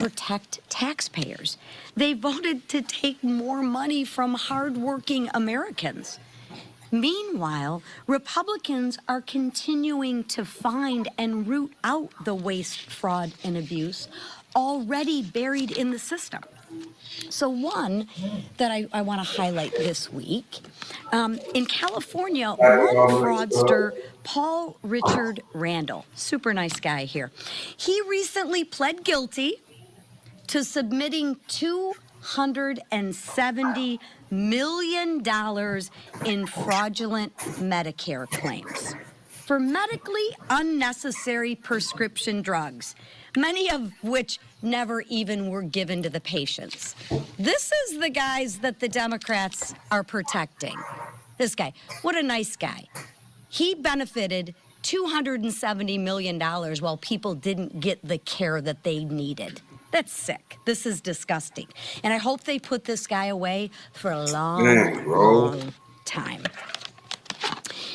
protect taxpayers. They voted to take more money from hardworking Americans. Meanwhile, Republicans are continuing to find and root out the waste, fraud, and abuse already buried in the system. So one that I want to highlight this week, in California, one fraudster, Paul Richard Randall, super nice guy here, he recently pled guilty to submitting $270 million in fraudulent Medicare claims for medically unnecessary prescription drugs, many of which never even were given to the patients. This is the guys that the Democrats are protecting. This guy, what a nice guy. He benefited $270 million while people didn't get the care that they needed. That's sick. This is disgusting. And I hope they put this guy away for a long time.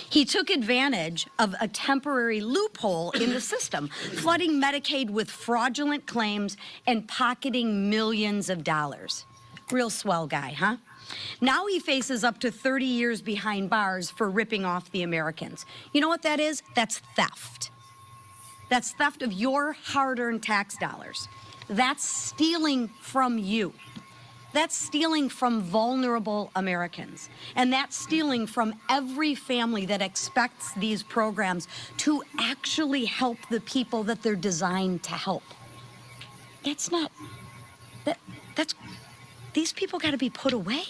He took advantage of a temporary loophole in the system, flooding Medicaid with fraudulent claims and pocketing millions of dollars. Real swell guy, huh? Now he faces up to 30 years behind bars for ripping off the Americans. You know what that is? That's theft. That's theft of your hard-earned tax dollars. That's stealing from you. That's stealing from vulnerable Americans. And that's stealing from every family that expects these programs to actually help the people that they're designed to help. That's not, these people got to be put away.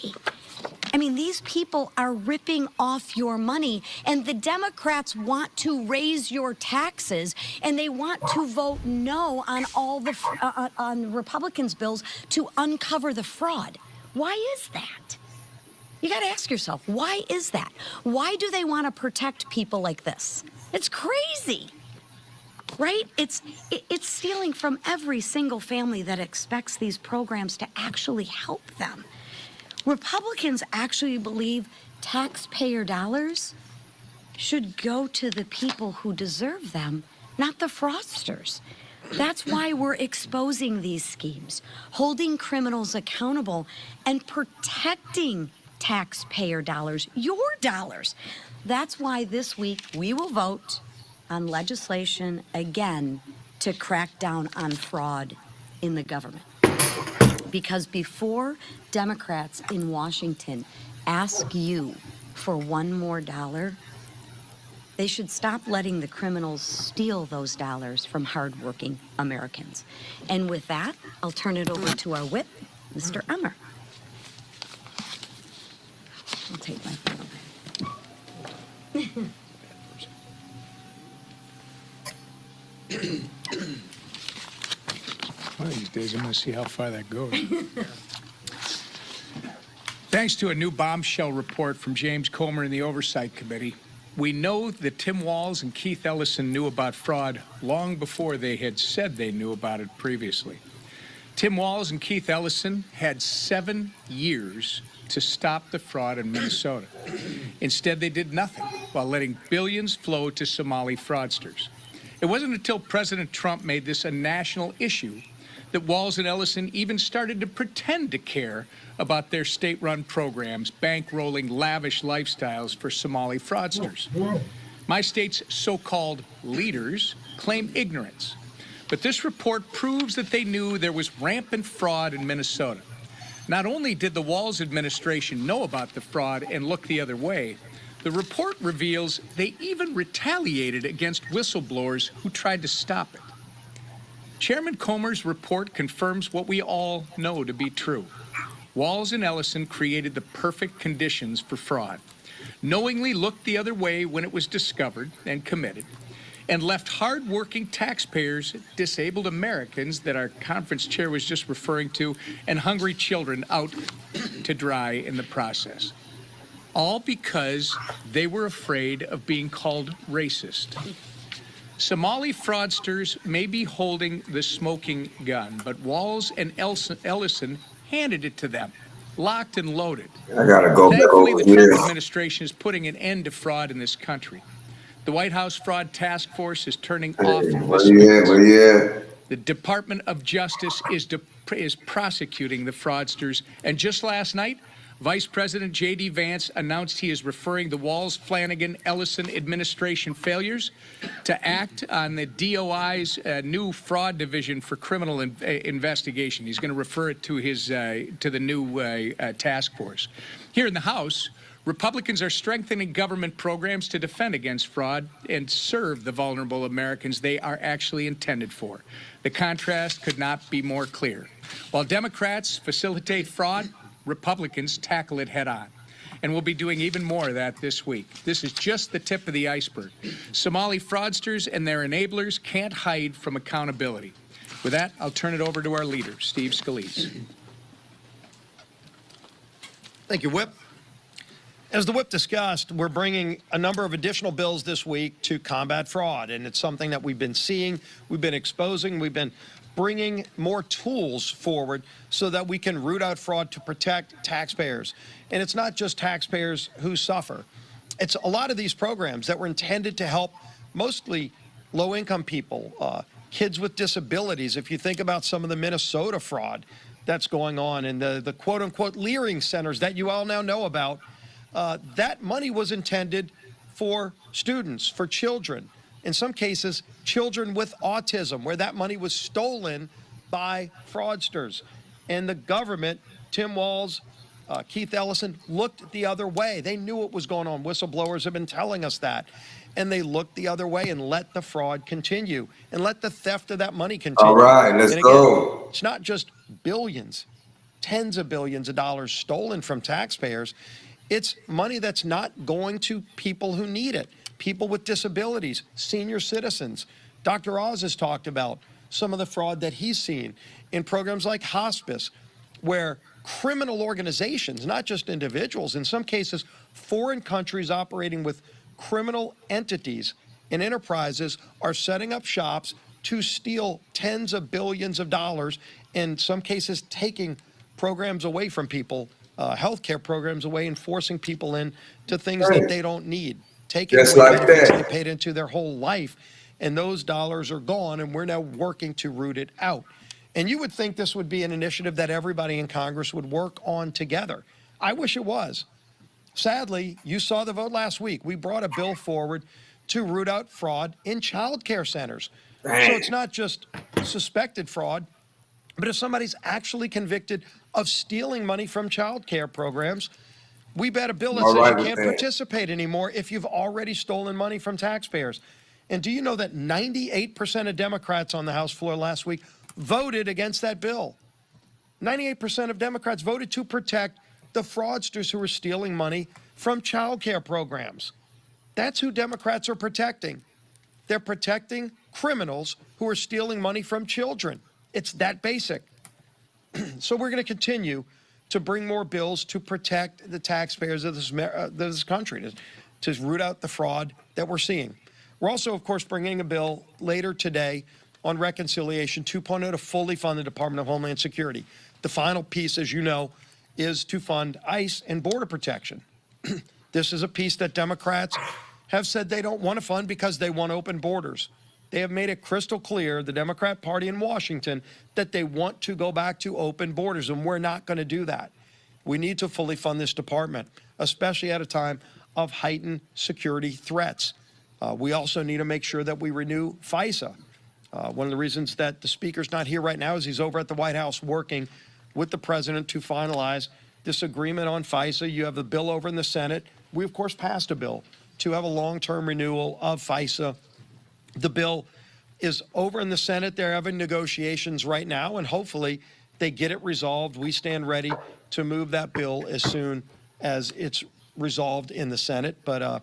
I mean, these people are ripping off your money, and the Democrats want to raise your taxes, and they want to vote no on all the on Republicans' bills to uncover the fraud. Why is that? You got to ask yourself, why is that? Why do they want to protect people like this? It's crazy, right? It's stealing from every single family that expects these programs to actually help them. Republicans actually believe taxpayer dollars should go to the people who deserve them, not the fraudsters. That's why we're exposing these schemes, holding criminals accountable, and protecting taxpayer dollars, your dollars. That's why this week we will vote on legislation again to crack down on fraud in the government. Because before Democrats in Washington ask you for one more dollar, they should stop letting the criminals steal those dollars from hardworking Americans. And with that, I'll turn it over to our whip, Mr. Emmer. I'll take my phone back. One of these days, I'm going to see how far that goes. Thanks to a new bombshell report from James Comer in the Oversight Committee, we know that Tim Walz and Keith Ellison knew about fraud long before they had said they knew about it previously. Tim Walz and Keith Ellison had 7 years to stop the fraud in Minnesota. Instead, they did nothing while letting billions flow to Somali fraudsters. It wasn't until President Trump made this a national issue that Walz and Ellison even started to pretend to care about their state-run programs, bankrolling lavish lifestyles for Somali fraudsters. My state's so-called leaders claim ignorance, but this report proves that they knew there was rampant fraud in Minnesota. Not only did the Walz administration know about the fraud and look the other way, the report reveals they even retaliated against whistleblowers who tried to stop it. Chairman Comer's report confirms what we all know to be true. Walz and Ellison created the perfect conditions for fraud, knowingly looked the other way when it was discovered and committed, and left hard-working taxpayers, disabled Americans that our conference chair was just referring to, and hungry children out to dry in the process. All because they were afraid of being called racist. Somali fraudsters may be holding the smoking gun, but Walz and Ellison handed it to them, locked and loaded. I gotta go back Thankfully, over the Trump here. administration is putting an end to fraud in this country. The White House Fraud Task Force is turning off Where you at? The Department of Justice is prosecuting the fraudsters. And just last night, Vice President J.D. Vance announced he is referring the Walz-Flanagan-Ellison administration failures to act on the DOI's new fraud division for criminal investigation. He's going to refer it to the new task force. Here in the House, Republicans are strengthening government programs to defend against fraud and serve the vulnerable Americans they are actually intended for. The contrast could not be more clear. While Democrats facilitate fraud, Republicans tackle it head on. And we'll be doing even more of that this week. This is just the tip of the iceberg. Somali fraudsters and their enablers can't hide from accountability. With that, I'll turn it over to our leader, Steve Scalise. Thank you, Whip. As the Whip discussed, we're bringing a number of additional bills this week to combat fraud, and it's something that we've been seeing, we've been exposing, we've been bringing more tools forward so that we can root out fraud to protect taxpayers. And it's not just taxpayers who suffer. It's a lot of these programs that were intended to help mostly low-income people, kids with disabilities. If you think about some of the Minnesota fraud that's going on and the quote-unquote Leering centers that you all now know about, that money was intended for students, for children. In some cases, children with autism, where that money was stolen by fraudsters. And the government, Tim Walz, Keith Ellison, looked the other way. They knew what was going on. Whistleblowers have been telling us that. And they looked the other way and let the fraud continue and let the theft of that money continue. All right, let's go. It's not just billions, tens of billions of dollars stolen from taxpayers. It's money that's not going to people who need it. People with disabilities, senior citizens. Dr. Oz has talked about some of the fraud that he's seen in programs like hospice, where criminal organizations, not just individuals, in some cases, foreign countries operating with criminal entities and enterprises are setting up shops to steal tens of billions of dollars, in some cases taking programs away from people, healthcare programs away, and forcing people into things that they don't need. Taking just away like benefits that. they paid into their whole life, and those dollars are gone, and we're now working to root it out. And you would think this would be an initiative that everybody in Congress would work on together. I wish it was. Sadly, you saw the vote last week. We brought a bill forward to root out fraud in child care centers. So it's not just suspected fraud, but if somebody's actually convicted of stealing money from child care programs, we bet a bill that says you can't participate anymore if you've already stolen money from taxpayers. And do you know that 98% of Democrats on the House floor last week voted against that bill? 98% of Democrats voted to protect the fraudsters who were stealing money from child care programs. That's who Democrats are protecting. They're protecting criminals who are stealing money from children. It's that basic. So we're going to continue to bring more bills to protect the taxpayers of this country, to root out the fraud that we're seeing. We're also, of course, bringing a bill later today on Reconciliation 2.0 to fully fund the Department of Homeland Security. The final piece, as you know, is to fund ICE and border protection. This is a piece that Democrats have said they don't want to fund because they want open borders. They have made it crystal clear, the Democrat Party in Washington, that they want to go back to open borders, and we're not going to do that. We need to fully fund this department, especially at a time of heightened security threats. We also need to make sure that we renew FISA. One of the reasons that the Speaker's not here right now is he's over at the White House working with the President to finalize this agreement on FISA. You have the bill over in the Senate. We, of course, passed a bill to have a long-term renewal of FISA. The bill is over in the Senate. They're having negotiations right now, and hopefully they get it resolved. We stand ready to move that bill as soon as it's resolved in the Senate. But,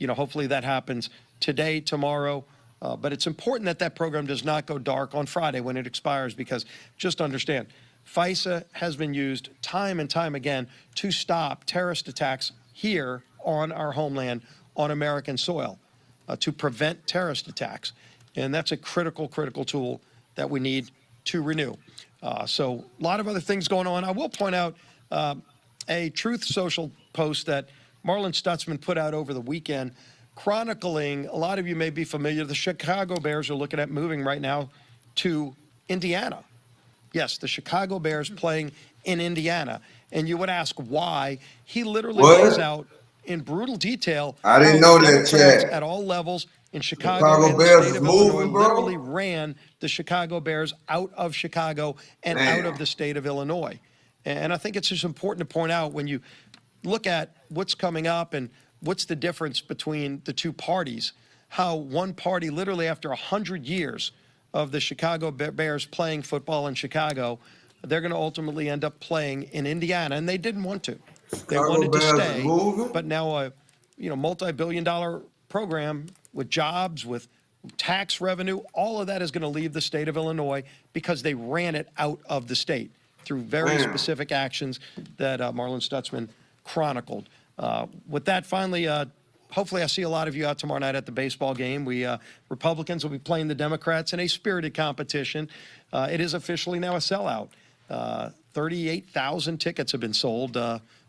hopefully that happens today, tomorrow. But it's important that that program does not go dark on Friday when it expires, because just understand, FISA has been used time and time again to stop terrorist attacks here on our homeland, on American soil. To prevent terrorist attacks. And that's a critical tool that we need to renew. So a lot of other things going on. I will point out a Truth Social post that Marlon Stutzman put out over the weekend, chronicling, a lot of you may be familiar, the Chicago Bears are looking at moving right now to Indiana. Yes, the Chicago Bears playing in Indiana. And you would ask why. He literally lays out in brutal detail I how didn't know the that, Democrats Chad. at all levels in Chicago Chicago and the Bears state is of Illinois moving, literally bro. ran the Chicago Bears out of Chicago and out of Damn. the state of Illinois. And I think it's just important to point out when you look at what's coming up and what's the difference between the two parties, how one party literally after 100 years of the Chicago Bears playing football in Chicago, they're going to ultimately end up playing in Indiana, and they didn't want to. They Chicago wanted to Bears is stay, moving. but now a multi-billion-dollar program with jobs, with tax revenue, all of that is going to leave the state of Illinois because they ran it out of the state through very Damn. specific actions that Marlon Stutzman chronicled. With that, finally, hopefully I see a lot of you out tomorrow night at the baseball game. Republicans will be playing the Democrats in a spirited competition. It is officially now a sellout. 38,000 tickets have been sold,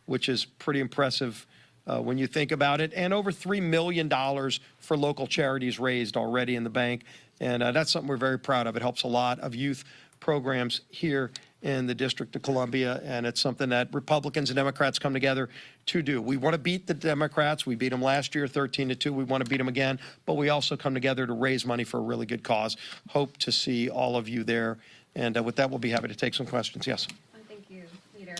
which is pretty impressive when you think about it. And over $3 million for local charities raised already in the bank. And that's something we're very proud of. It helps a lot of youth programs here in the District of Columbia, and it's something that Republicans and Democrats come together to do. We want to beat the Democrats. We beat them last year, 13-2. We want to beat them again, but we also come together to raise money for a really good cause. Hope to see all of you there. And with that, we'll be happy to take some questions. Yes. Thank you, Leader.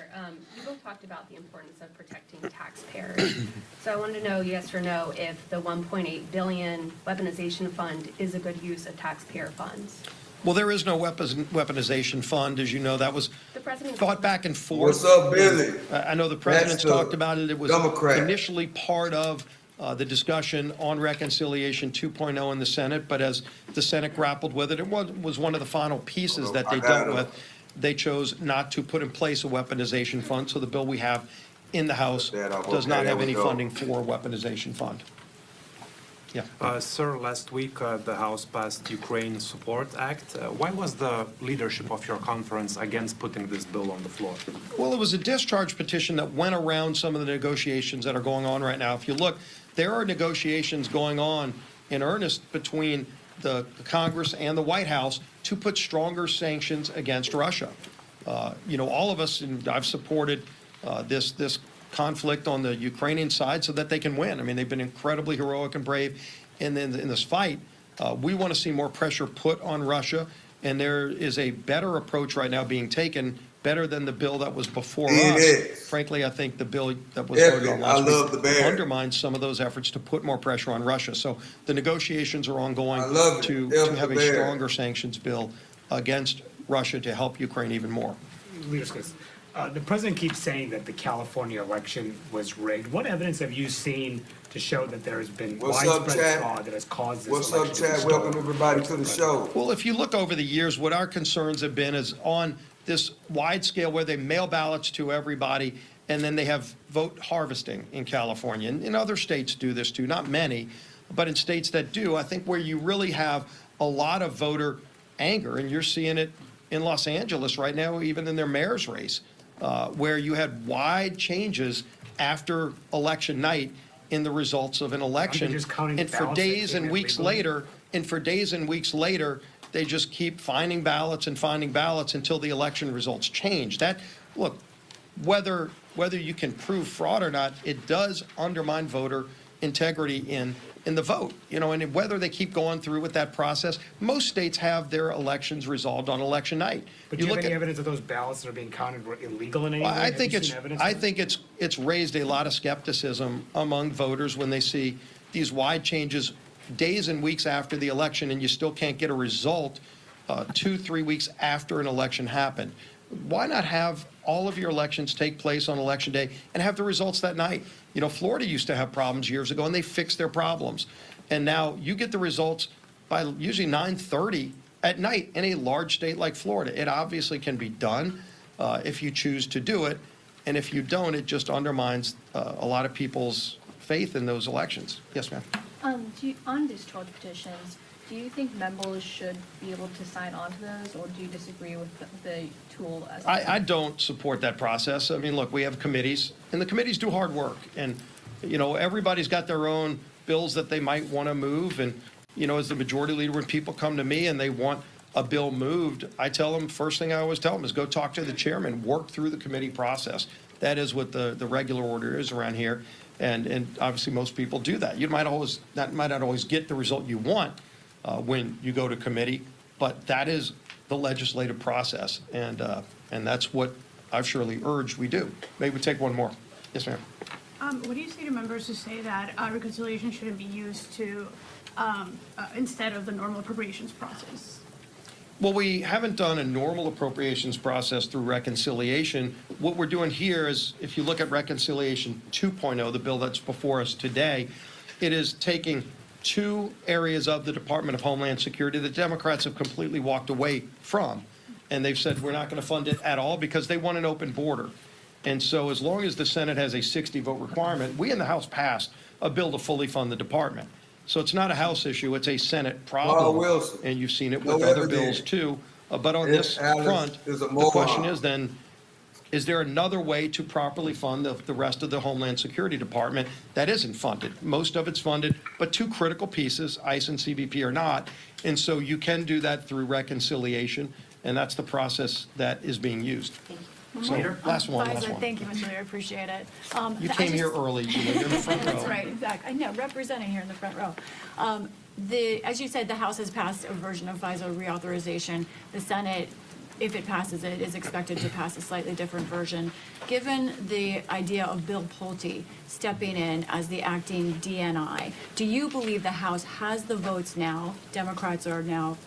You both talked about the importance of protecting taxpayers. So I wanted to know, yes or no, if the $1.8 billion weaponization fund is a good use of taxpayer funds. Well, there is no weaponization fund. As you know, that was The president fought back and forth. What's up, Billy? I know the president's That's the talked about it. It was Democrat. initially part of the discussion on reconciliation 2.0 in the Senate, but as the Senate grappled with it, it was one of the final pieces that they dealt with. They chose not to put in place a weaponization fund, so the bill we have in the House does not have any funding for a weaponization fund. Yeah. Sir, last week the House passed Ukraine Support Act. Why was the leadership of your conference against putting this bill on the floor? Well, it was a discharge petition that went around some of the negotiations that are going on right now. If you look, there are negotiations going on in earnest between the Congress and the White House to put stronger sanctions against Russia. All of us, and I've supported this conflict on the Ukrainian side so that they can win. I mean, they've been incredibly heroic and brave in this fight. We want to see more pressure put on Russia, and there is a better approach right now being taken, better than the bill that was before us. Frankly, I think the bill that was voted on last week undermines some of those efforts to put more pressure on Russia. So the negotiations are ongoing to have a stronger sanctions bill against Russia to help Ukraine even more. Leader Scott, the president keeps saying that the California election was rigged. What evidence have you seen to show that there has been widespread fraud that has caused this election? What's up, Chad? Welcome everybody to the show. Well, if you look over the years, what our concerns have been is on this wide scale where they mail ballots to everybody, and then they have vote harvesting in California. And in other states do this too, not many, but in states that do, I think where you really have a lot of voter anger, and you're seeing it in Los Angeles right now, even in their mayor's race, where you had wide changes after election night in the results of an election. And for days and weeks later, they just keep finding ballots until the election results change. Look, whether you can prove fraud or not, it does undermine voter integrity in the vote, and whether they keep going through with that process. Most states have their elections resolved on election night. But do you have any evidence that those ballots that are being counted were illegal in any way? I think it's raised a lot of skepticism among voters when they see these wide changes days and weeks after the election, and you still can't get a result 2-3 weeks after an election happened. Why not have all of your elections take place on election day and have the results that night? Florida used to have problems years ago, and they fixed their problems. And now you get the results by usually 9:30 at night in a large state like Florida. It obviously can be done if you choose to do it. And if you don't, it just undermines a lot of people's faith in those elections. Yes, ma'am. On discharge petitions, do you think members should be able to sign on to those, or do you disagree with the tool? I don't support that process. I mean, look, we have committees, and the committees do hard work. And, everybody's got their own bills that they might want to move. And, as the majority leader, when people come to me and they want a bill moved, I tell them, first thing I always tell them is go talk to the chairman, work through the committee process. That is what the regular order is around here. And obviously most people do that. You might not always get the result you want when you go to committee, but that is the legislative process. And that's what I've surely urged we do. Maybe we take one more. Yes, ma'am. What do you say to members who say that reconciliation shouldn't be used to instead of the normal appropriations process? Well, we haven't done a normal appropriations process through reconciliation. What we're doing here is, if you look at Reconciliation 2.0, the bill that's before us today, it is taking two areas of the Department of Homeland Security that Democrats have completely walked away from. And they've said we're not going to fund it at all because they want an open border. And so as long as the Senate has a 60-vote requirement, we in the House passed a bill to fully fund the department. So it's not a House issue, it's a Senate problem. Wilson. And you've seen it No with other evidence. bills too. But on this Alice front, is a the moron. question is then, is there another way to properly fund the rest of the Homeland Security Department that isn't funded? Most of it's funded, but two critical pieces, ICE and CBP, are not. And so you can do that through reconciliation, and that's the process that is being used. So, last one. Thank you, Mr. Leader, appreciate it. You came here early, you're in the front row. That's right, exactly. I know, representing here in the front row. As you said, the House has passed a version of FISA reauthorization. The Senate, if it passes it, is expected to pass a slightly different version. Given the idea of Bill Pulte stepping in as the acting DNI, do you believe the House has the votes now, Democrats are now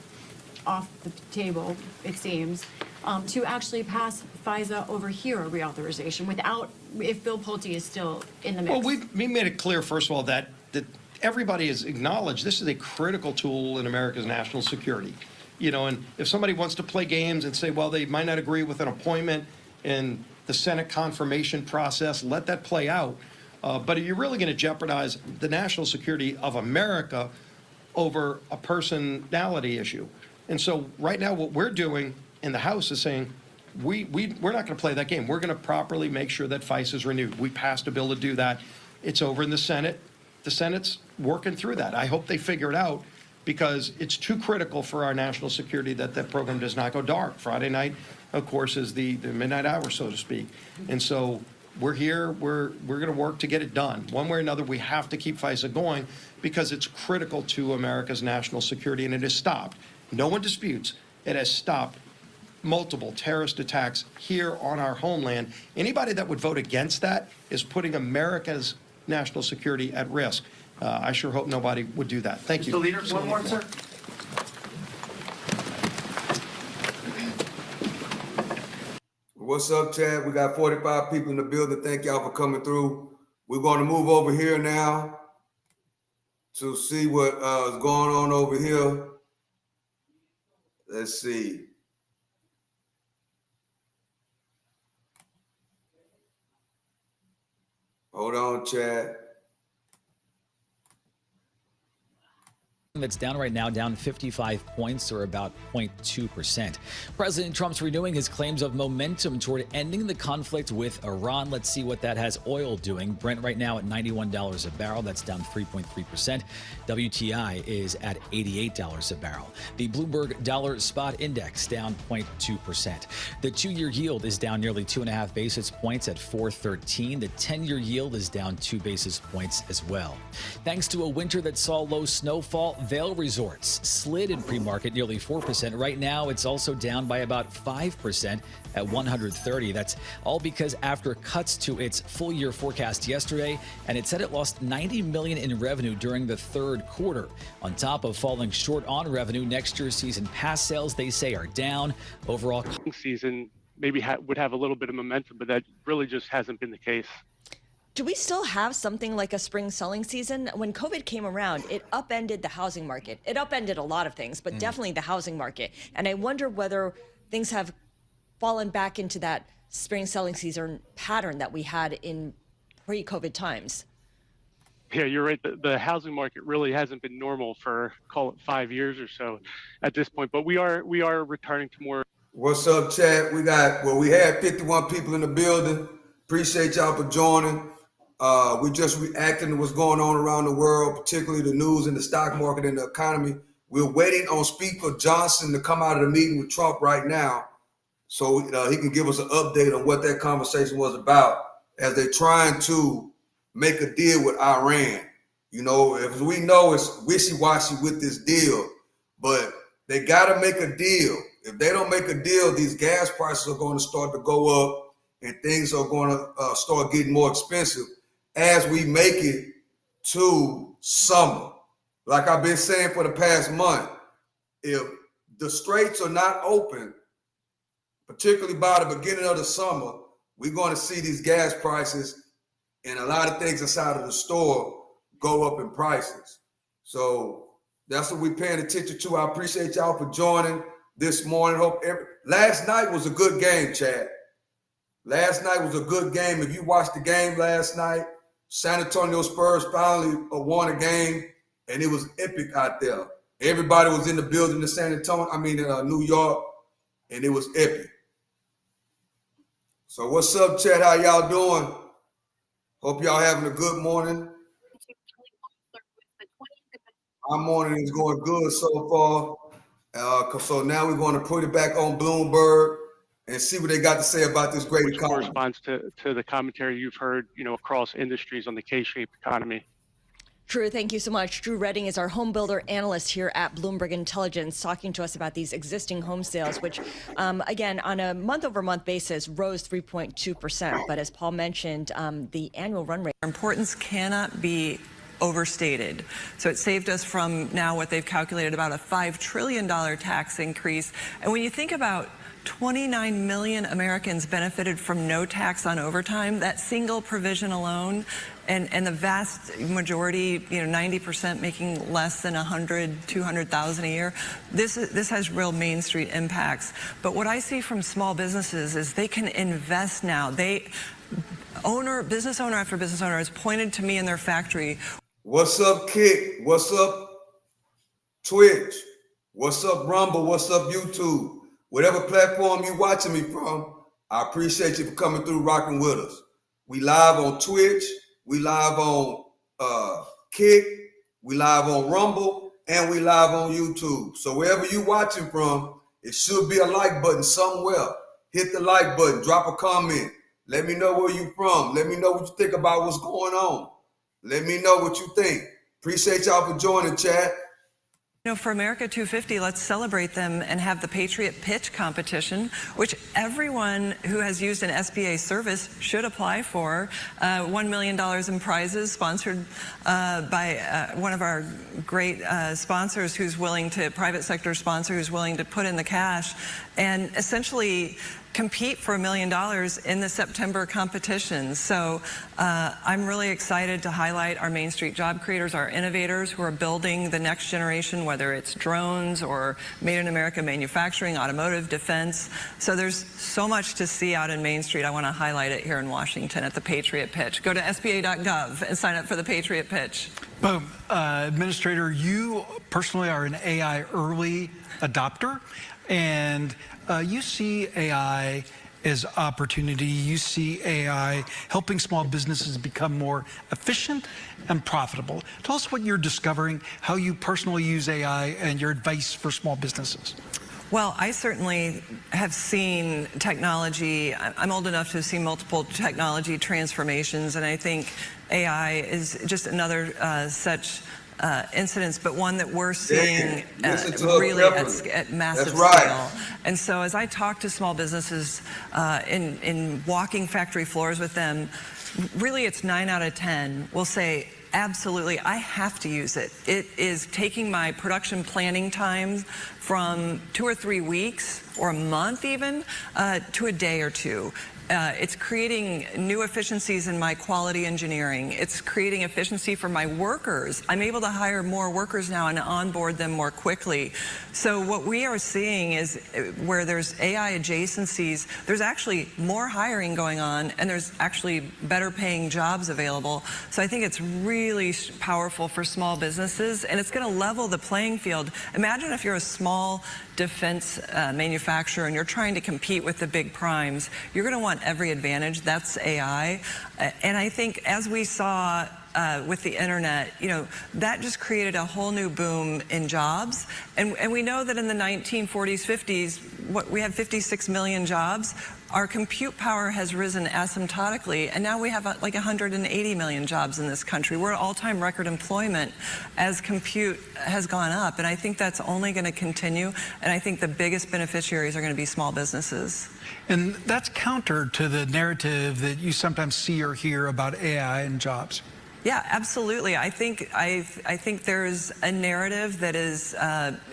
off the table, it seems, to actually pass FISA over here, a reauthorization, without, if Bill Pulte is still in the mix? Well, we made it clear, first of all, that everybody has acknowledged this is a critical tool in America's national security. You know, and if somebody wants to play games and say, well, they might not agree with an appointment in the Senate confirmation process, let that play out. But are you really going to jeopardize the national security of America over a personality issue? And so right now what we're doing in the House is saying, we're not going to play that game. We're going to properly make sure that FISA is renewed. We passed a bill to do that. It's over in the Senate. The Senate's working through that. I hope they figure it out because it's too critical for our national security that that program does not go dark. Friday night, of course, is the midnight hour, so to speak. And so we're here. We're going to work to get it done. One way or another, we have to keep FISA going because it's critical to America's national security, and it has stopped. No one disputes it has stopped multiple terrorist attacks here on our homeland. Anybody that would vote against that is putting America's national security at risk. I sure hope nobody would do that. Thank you. Mr. Leader, one more, sir. What's up, Chad? We got 45 people in the building. Thank y'all for coming through. We're going to move over here now to see what is going on over here. Let's see. Hold on, Chad. That's down right now, down 55 points or about 0.2%. President Trump's renewing his claims of momentum toward ending the conflict with Iran. Let's see what that has oil doing. Brent right now at $91 a barrel. That's down 3.3%. WTI is at $88 a barrel. The Bloomberg Dollar Spot Index down 0.2%. The 2-year yield is down nearly 2.5 basis points at 4.13. The 10-year yield is down 2 basis points as well. Thanks to a winter that saw low snowfall, Vail Resorts slid in pre-market nearly 4%. Right now, it's also down by about 5% at 130. That's all because after cuts to its full-year forecast yesterday, and it said it lost $90 million in revenue during the third quarter. On top of falling short on revenue, next year's season pass sales, they say, are down. Overall season maybe would have a little bit of momentum, but that really just hasn't been the case. Do we still have something like a spring selling season? When COVID came around, it upended the housing market. It upended a lot of things, but definitely the housing market. And I wonder whether things have fallen back into that spring selling season pattern that we had in pre-COVID times. Yeah, you're right. The housing market really hasn't been normal for, call it, 5 years or so at this point, but we are returning to more. What's up, Chad? We had 51 people in the building. Appreciate y'all for joining. We just reacting to what's going on around the world, particularly the news and the stock market and the economy. We're waiting on Speaker Johnson to come out of the meeting with Trump right now, so he can give us an update on what that conversation was about, as they're trying to make a deal with Iran. You know, as we know, it's wishy-washy with this deal, but they got to make a deal. If they don't make a deal, these gas prices are going to start to go up, and things are going to start getting more expensive as we make it to summer. Like I've been saying for the past month, if the straits are not open, particularly by the beginning of the summer, we're going to see these gas prices and a lot of things inside of the store go up in prices. So that's what we're paying attention to. I appreciate y'all for joining this morning. Last night was a good game, Chad. Last night was a good game. If you watched the game last night, San Antonio Spurs finally won a game, and it was epic out there. Everybody was in the building in New York, and it was epic. So what's up, Chad? How y'all doing? Hope y'all having a good morning. My morning is going good so far. So now we're going to put it back on Bloomberg and see what they got to say about this great economy. Corresponds to the commentary you've heard, across industries on the K-shaped economy. Drew, thank you so much. Drew Redding is our home builder analyst here at Bloomberg Intelligence, talking to us about these existing home sales, which, again, on a month-over-month basis, rose 3.2%. But as Paul mentioned, the annual run rate. Importance cannot be overstated. So it saved us from now what they've calculated about a $5 trillion tax increase. And when you think about 29 million Americans benefited from no tax on overtime, that single provision alone, and the vast majority, 90% making less than 200,000 a year, this has real Main Street impacts. But what I see from small businesses is they can invest now. Business owner after business owner has pointed to me in their factory. What's up, Kick? What's up, Twitch? What's up, Rumble? What's up, YouTube? Whatever platform you're watching me from, I appreciate you for coming through, rocking with us. We live on Twitch, we live on Kick, we live on Rumble, and we live on YouTube. So wherever you're watching from, it should be a like button somewhere. Hit the like button, drop a comment. Let me know where you're from. Let me know what you think about what's going on. Let me know what you think. Appreciate y'all for joining, chat. For America 250, let's celebrate them and have the Patriot Pitch competition, which everyone who has used an SBA service should apply for. $1 million in prizes, sponsored by one of our great sponsors private sector sponsor who's willing to put in the cash and essentially compete for $1 million in the September competition. So I'm really excited to highlight our Main Street job creators, our innovators who are building the next generation, whether it's drones or made in America manufacturing, automotive, defense. So there's so much to see out in Main Street. I want to highlight it here in Washington at the Patriot Pitch. Go to SBA.gov and sign up for the Patriot Pitch. Boom. Administrator, you personally are an AI early adopter, and you see AI as opportunity. You see AI helping small businesses become more efficient and profitable. Tell us what you're discovering, how you personally use AI, and your advice for small businesses. Well, I certainly have seen technology. I'm old enough to have seen multiple technology transformations, and I think AI is just another such incidents, but one that we're seeing really at massive scale. And so as I talk to small businesses in walking factory floors with them, really it's 9 out of 10 will say, absolutely, I have to use it. It is taking my production planning times from 2 or 3 weeks or a month even to a day or two. It's creating new efficiencies in my quality engineering. It's creating efficiency for my workers. I'm able to hire more workers now and onboard them more quickly. So what we are seeing is where there's AI adjacencies, there's actually more hiring going on, and there's actually better paying jobs available. So I think it's really powerful for small businesses, and it's going to level the playing field. Imagine if you're a small defense manufacturer and you're trying to compete with the big primes. You're going to want every advantage. That's AI. And I think as we saw with the internet, you know, that just created a whole new boom in jobs. And we know that in the 1940s, 50s, we had 56 million jobs. Our compute power has risen asymptotically, and now we have like 180 million jobs in this country. We're at all-time record employment as compute has gone up, and I think that's only going to continue, and I think the biggest beneficiaries are going to be small businesses. And that's counter to the narrative that you sometimes see or hear about AI and jobs. Yeah, absolutely. I think there's a narrative that is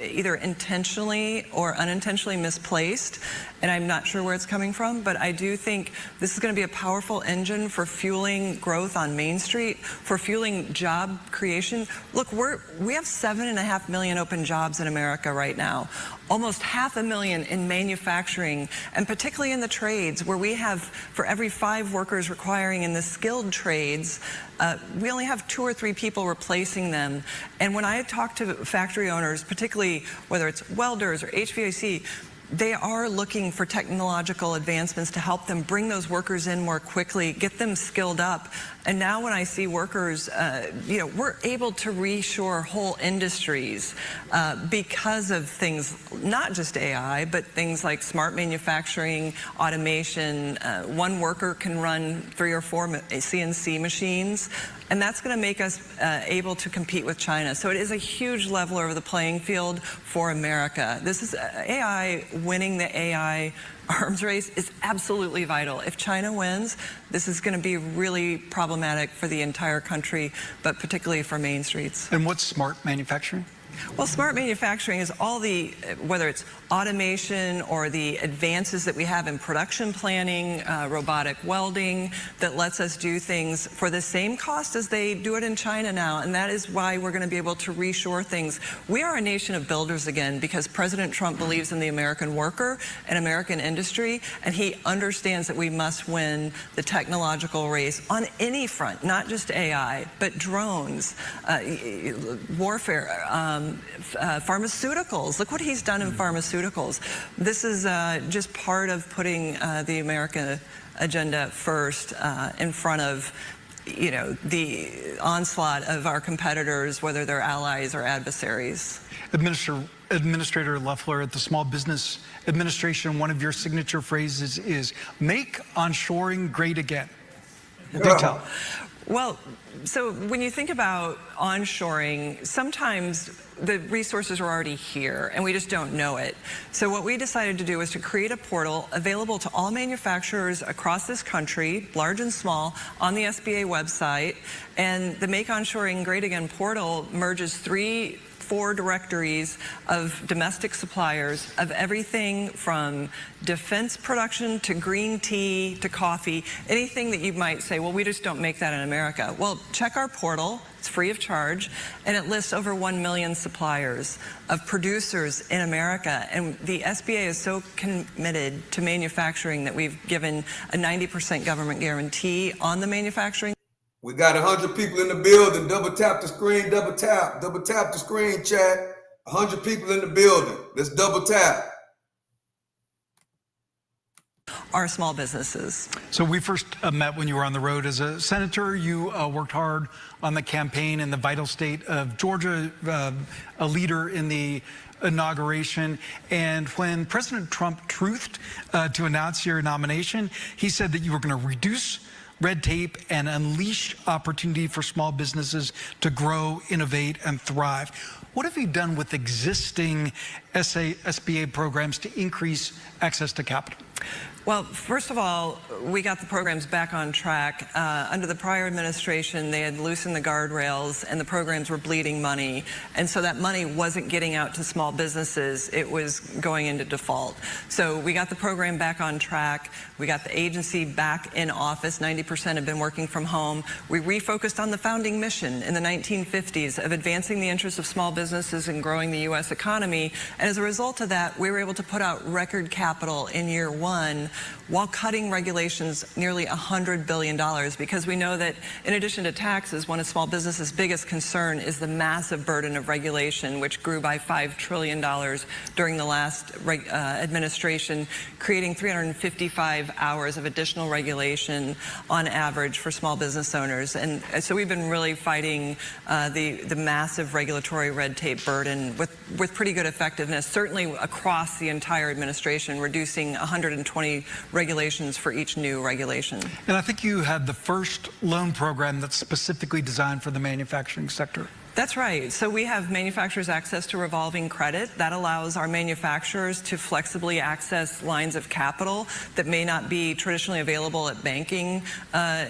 either intentionally or unintentionally misplaced, and I'm not sure where it's coming from, but I do think this is going to be a powerful engine for fueling growth on Main Street, for fueling job creation. Look, we have 7.5 million open jobs in America right now. Almost 500,000 in manufacturing, and particularly in the trades, where we have, for every 5 workers requiring in the skilled trades, we only have 2 or 3 people replacing them. And when I talk to factory owners, particularly whether it's welders or HVAC, they are looking for technological advancements to help them bring those workers in more quickly, get them skilled up. And now when I see workers, you know, we're able to reshore whole industries because of things, not just AI, but things like smart manufacturing, automation. One worker can run 3 or 4 CNC machines, and that's going to make us able to compete with China. So it is a huge leveler of the playing field for America. This is AI. Winning the AI arms race is absolutely vital. If China wins, this is going to be really problematic for the entire country, but particularly for Main Streets. And what's smart manufacturing? Well, smart manufacturing is all the, whether it's automation or the advances that we have in production planning, robotic welding, that lets us do things for the same cost as they do it in China now. And that is why we're going to be able to reshore things. We are a nation of builders again because President Trump believes in the American worker and American industry, and he understands that we must win the technological race on any front, not just AI, but drones, warfare, pharmaceuticals. Look what he's done in pharmaceuticals. This is just part of putting the American agenda first in front of, you know, the onslaught of our competitors, whether they're allies or adversaries. Administrator Loeffler, at the Small Business Administration, one of your signature phrases is "Make onshoring great again." Do tell. Well, so when you think about onshoring, sometimes the resources are already here and we just don't know it. So what we decided to do was to create a portal available to all manufacturers across this country, large and small, on the SBA website. And the Make Onshoring Great Again portal merges 4 directories of domestic suppliers of everything from defense production to green tea to coffee, anything that you might say, well, we just don't make that in America. Well, check our portal. It's free of charge, and it lists over 1 million suppliers of producers in America. And the SBA is so committed to manufacturing that we've given a 90% government guarantee on the manufacturing. We got 100 people in the building. Double tap the screen, double tap the screen, chat. 100 people in the building. Let's double tap. Our small businesses. So we first met when you were on the road as a senator. You worked hard on the campaign in the vital state of Georgia, a leader in the inauguration. And when President Trump truthed to announce your nomination, he said that you were going to reduce red tape and unleash opportunity for small businesses to grow, innovate, and thrive. What have you done with existing SBA programs to increase access to capital? Well, first of all, we got the programs back on track. Under the prior administration, they had loosened the guardrails and the programs were bleeding money. And so that money wasn't getting out to small businesses. It was going into default. So we got the program back on track. We got the agency back in office. 90% have been working from home. We refocused on the founding mission in the 1950s of advancing the interests of small businesses and growing the U.S. economy. And as a result of that, we were able to put out record capital in year 1. 2021 while cutting regulations nearly $100 billion, because we know that in addition to taxes, one of small businesses' biggest concern is the massive burden of regulation, which grew by $5 trillion during the last administration, creating 355 hours of additional regulation on average for small business owners. And so we've been really fighting the massive regulatory red tape burden with pretty good effectiveness, certainly across the entire administration, reducing 120 regulations for each new regulation. And I think you had the first loan program that's specifically designed for the manufacturing sector. That's right. So we have manufacturers access to revolving credit. That allows our manufacturers to flexibly access lines of capital that may not be traditionally available at banking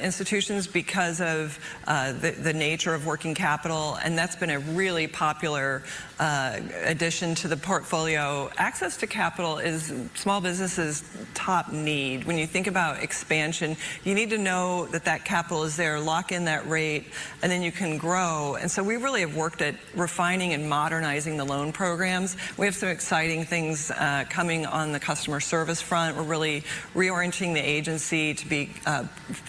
institutions because of the nature of working capital. And that's been a really popular addition to the portfolio. Access to capital is small businesses' top need. When you think about expansion, you need to know that that capital is there, lock in that rate, and then you can grow. And so we really have worked at refining and modernizing the loan programs. We have some exciting things coming on the customer service front. We're really reorienting the agency to be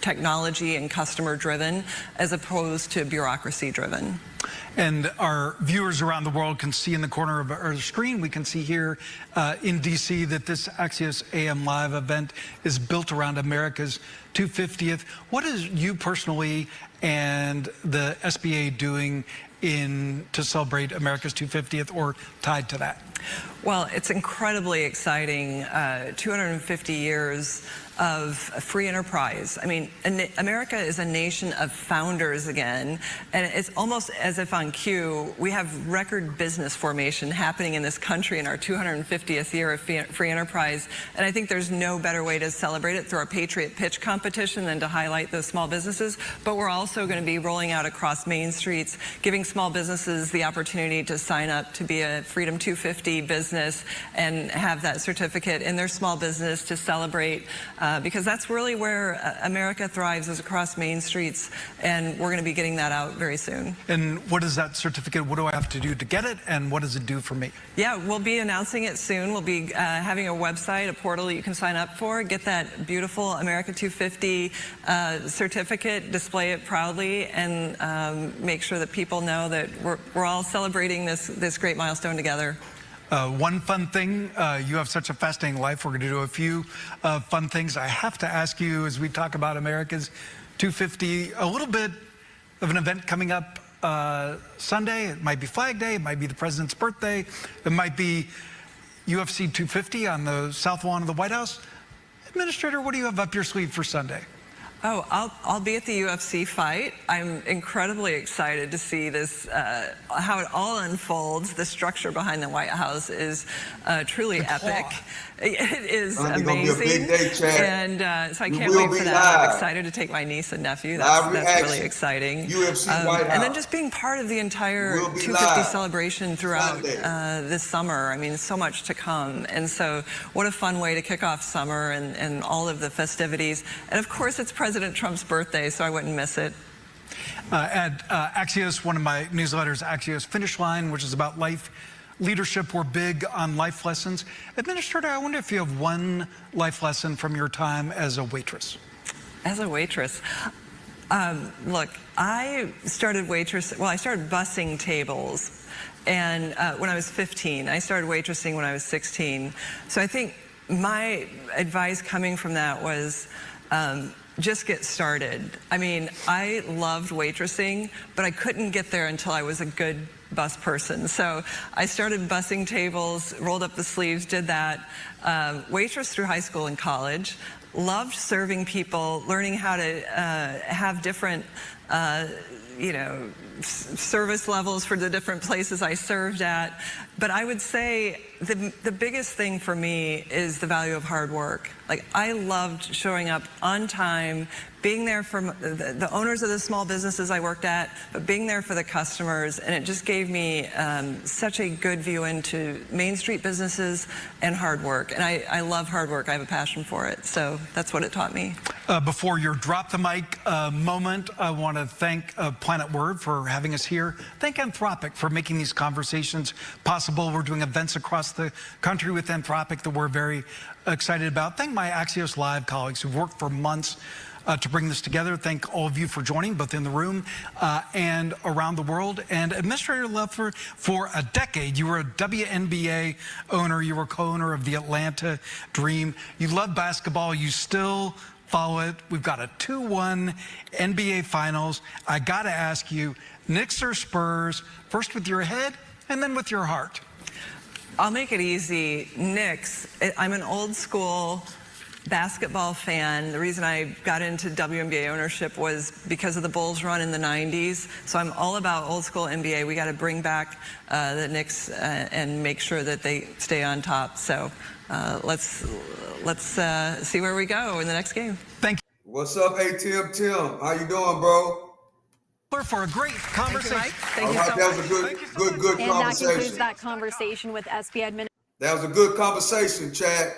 technology and customer driven as opposed to bureaucracy driven. And our viewers around the world can see in the corner of our screen, we can see here in DC that this Axios AM Live event is built around America's 250th. What is you personally and the SBA doing to celebrate America's 250th or tied to that? Well, it's incredibly exciting. 250 years of free enterprise. I mean, America is a nation of founders again, and it's almost as if on cue, we have record business formation happening in this country in our 250th year of free enterprise. And I think there's no better way to celebrate it through our Patriot Pitch competition than to highlight those small businesses. But we're also going to be rolling out across Main Streets, giving small businesses the opportunity to sign up to be a Freedom 250 business and have that certificate in their small business to celebrate, because that's really where America thrives, is across Main Streets, and we're going to be getting that out very soon. And what is that certificate? What do I have to do to get it, and what does it do for me? Yeah, we'll be announcing it soon. We'll be having a website, a portal that you can sign up for, get that beautiful America 250 certificate, display it proudly, and make sure that people know that we're all celebrating this great milestone together. One fun thing, you have such a fascinating life. We're going to do a few fun things. I have to ask you, as we talk about America's 250, a little bit of an event coming up Sunday. It might be Flag Day. It might be the president's birthday. It might be UFC 250 on the South Lawn of the White House. Administrator, what do you have up your sleeve for Sunday? Oh, I'll be at the UFC fight. I'm incredibly excited to see this, how it all unfolds. The structure behind the White House is truly epic. It is amazing. And so I can't wait for that. I'm excited to take my niece and nephew. That's really exciting. UFC White House. And then just being part of the entire 250 celebration throughout this summer. I mean, so much to come. And so what a fun way to kick off summer and all of the festivities. And of course, it's President Trump's birthday, so I wouldn't miss it. At Axios, one of my newsletters, Axios Finish Line, which is about life leadership, we're big on life lessons. Administrator, I wonder if you have one life lesson from your time as a waitress. As a waitress? Look, I started bussing tables, and when I was 15. I started waitressing when I was 16. So I think my advice coming from that was, just get started. I mean, I loved waitressing, but I couldn't get there until I was a good bus person. So I started bussing tables, rolled up the sleeves, did that. Waitress through high school and college. Loved serving people, learning how to have different, service levels for the different places I served at. But I would say the biggest thing for me is the value of hard work. Like, I loved showing up on time, being there for the owners of the small businesses I worked at, but being there for the customers. And it just gave me such a good view into Main Street businesses and hard work. And I love hard work. I have a passion for it. So that's what it taught me. Before your drop the mic moment, I want to thank Planet Word for for having us here. Thank Anthropic for making these conversations possible. We're doing events across the country with Anthropic that we're very excited about. Thank my Axios Live colleagues who've worked for months to bring this together. Thank all of you for joining, both in the room and around the world. And Administrator Leffler, for a decade, you were a WNBA owner. You were co-owner of the Atlanta Dream. You love basketball. You still follow it. We've got a 2-1 NBA Finals. I got to ask you, Knicks or Spurs, first with your head and then with your heart? I'll make it easy. Knicks. I'm an old school basketball fan. The reason I got into WNBA ownership was because of the Bulls run in the 90s. So I'm all about old school NBA. We got to bring back the Knicks and make sure that they stay on top. So let's see where we go in the next game. Thank you. What's up, ATM Tim? How you doing, bro? For a great conversation. Thank you, Mike. Thank you so That was much. a good And that conversation. concludes that conversation with SB Administrator. That was a good conversation, Chad.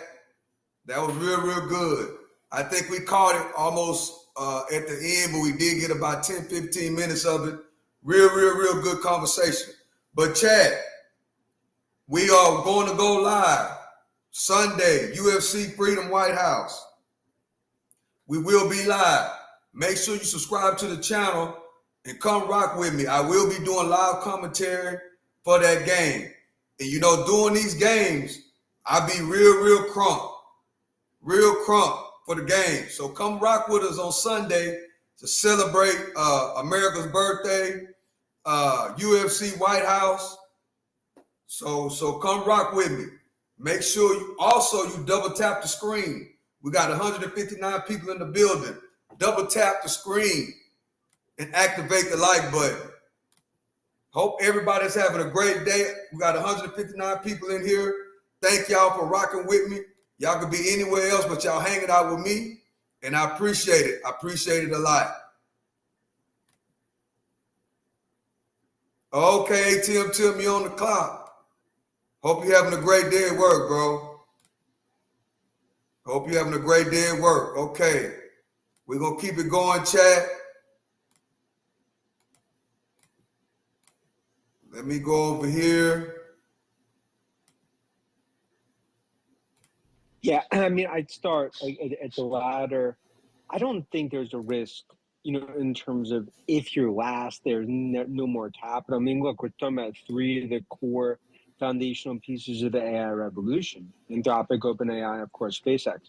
That was real good. I think we caught it almost at the end, but we did get about 10, 15 minutes of it. Real good conversation. But Chad, we are going to go live Sunday, UFC Freedom White House. We will be live. Make sure you subscribe to the channel and come rock with me. I will be doing live commentary for that game. And you know, doing these games, I be real crunk for the game. So come rock with us on Sunday to celebrate America's birthday, UFC White House. So come rock with me. Make sure you double tap the screen. We got 159 people in the building. Double tap the screen and activate the like button. Hope everybody's having a great day. We got 159 people in here. Thank y'all for rocking with me. Y'all could be anywhere else, but y'all hanging out with me, and I appreciate it. I appreciate it a lot. Okay, ATM Tim, you on the clock. Hope you're having a great day at work, bro. Hope you're having a great day at work. Okay, we're going to keep it going, chat. Let me go over here. Yeah, I mean, I'd start at the latter. I don't think there's a risk, in terms of if you're last, there's no more capital. I mean, look, we're talking about three of the core foundational pieces of the AI revolution: Anthropic, OpenAI, of course, SpaceX.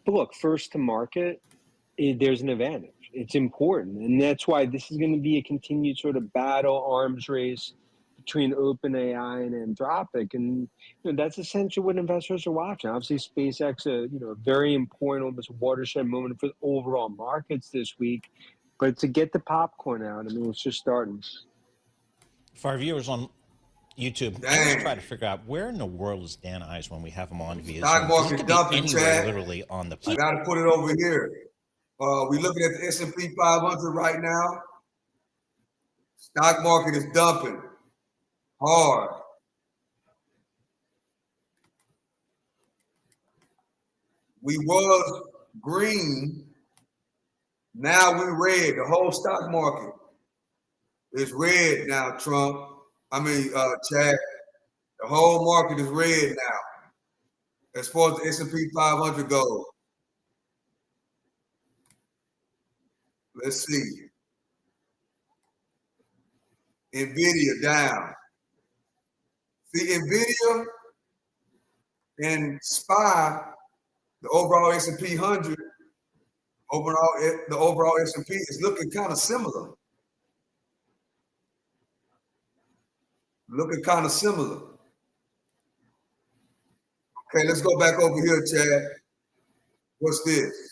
But look, first to market, there's an advantage. It's important, and that's why this is going to be a continued sort of battle, arms race between OpenAI and Anthropic, and that's essentially what investors are watching. Obviously, SpaceX, a very important, almost watershed moment for the overall markets this week. But to get the popcorn out, I mean, it's just starting. For our viewers on YouTube, I just try to figure out where in the world is Dan Ives when we have him on via Zoom. This could be anywhere, literally on the. I got to put it over here. We're looking at the S&P 500 right now. Stock market is dumping hard. We was green, now we red. The whole stock market is red now, Chad. The whole market is red now, as far as the S&P 500 goes. Let's see. NVIDIA down. See, NVIDIA and SPY, the overall S&P 100, the overall S&P is looking kind of similar. Okay, let's go back over here, Chad. What's this?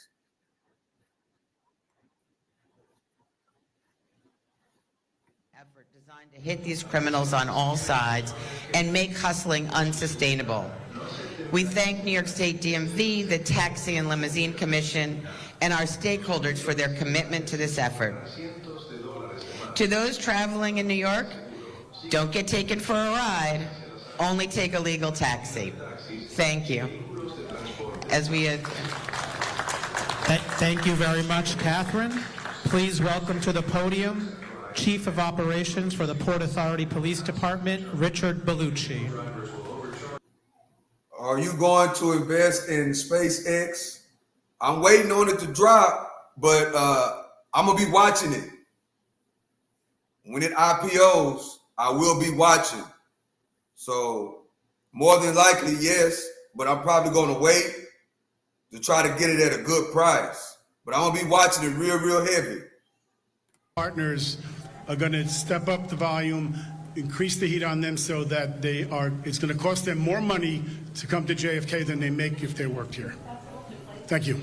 Designed to hit these criminals on all sides and make hustling unsustainable. We thank New York State DMV, the Taxi and Limousine Commission, and our stakeholders for their commitment to this effort. To those traveling in New York, don't get taken for a ride, only take a legal taxi. Thank you. Thank you very much, Catherine. Please welcome to the podium Chief of Operations for the Port Authority Police Department, Richard Bellucci. Are you going to invest in SpaceX? I'm waiting on it to drop, but I'm gonna be watching it. When it IPOs, I will be watching. So more than likely, yes, but I'm probably gonna wait to try to get it at a good price. But I'm gonna be watching it real heavy. Partners are gonna step up the volume, increase the heat on them so that it's gonna cost them more money to come to JFK than they make if they worked here. Thank you.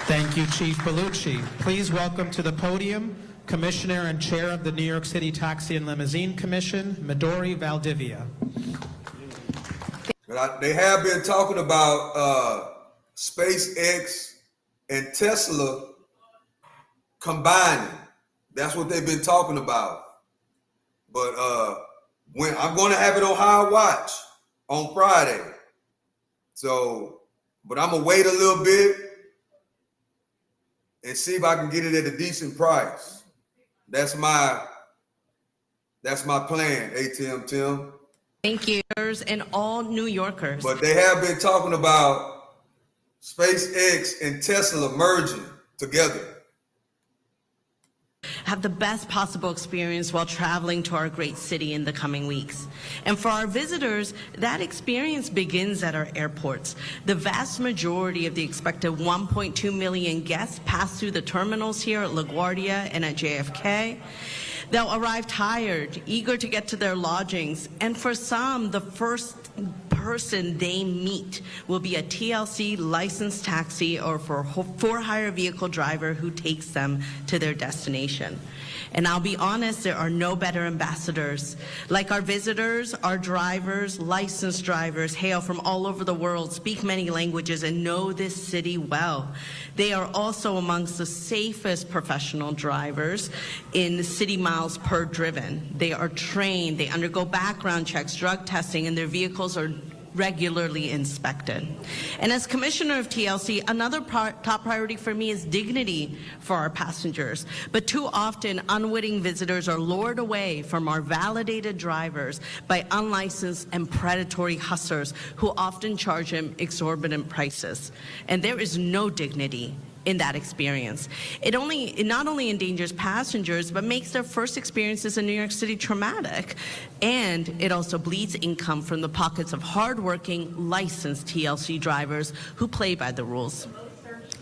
Thank you, Chief Bellucci. Please welcome to the podium Commissioner and Chair of the New York City Taxi and Limousine Commission, Midori Valdivia. They have been talking about SpaceX and Tesla combining. That's what they've been talking about. But when I'm going to have it on High Watch on Friday. So, but I'm gonna wait a little bit and see if I can get it at a decent price. That's my plan, ATM Tim. Thank you, and all New Yorkers. But they have been talking about SpaceX and Tesla merging together. Have the best possible experience while traveling to our great city in the coming weeks. And for our visitors, that experience begins at our airports. The vast majority of the expected 1.2 million guests pass through the terminals here at LaGuardia and at JFK. They'll arrive tired, eager to get to their lodgings, and for some, the first person they meet will be a TLC licensed taxi or for-hire vehicle driver who takes them to their destination. And I'll be honest, there are no better ambassadors. Like our visitors, our drivers, licensed drivers, hail from all over the world, speak many languages, and know this city well. They are also amongst the safest professional drivers in city miles per driven. They are trained, they undergo background checks, drug testing, and their vehicles are regularly inspected. And as Commissioner of TLC, another top priority for me is dignity for our passengers. But too often, unwitting visitors are lured away from our validated drivers by unlicensed and predatory hustlers who often charge them exorbitant prices. And there is no dignity in that experience. It not only endangers passengers, but makes their first experiences in New York City traumatic. And it also bleeds income from the pockets of hardworking, licensed TLC drivers who play by the rules.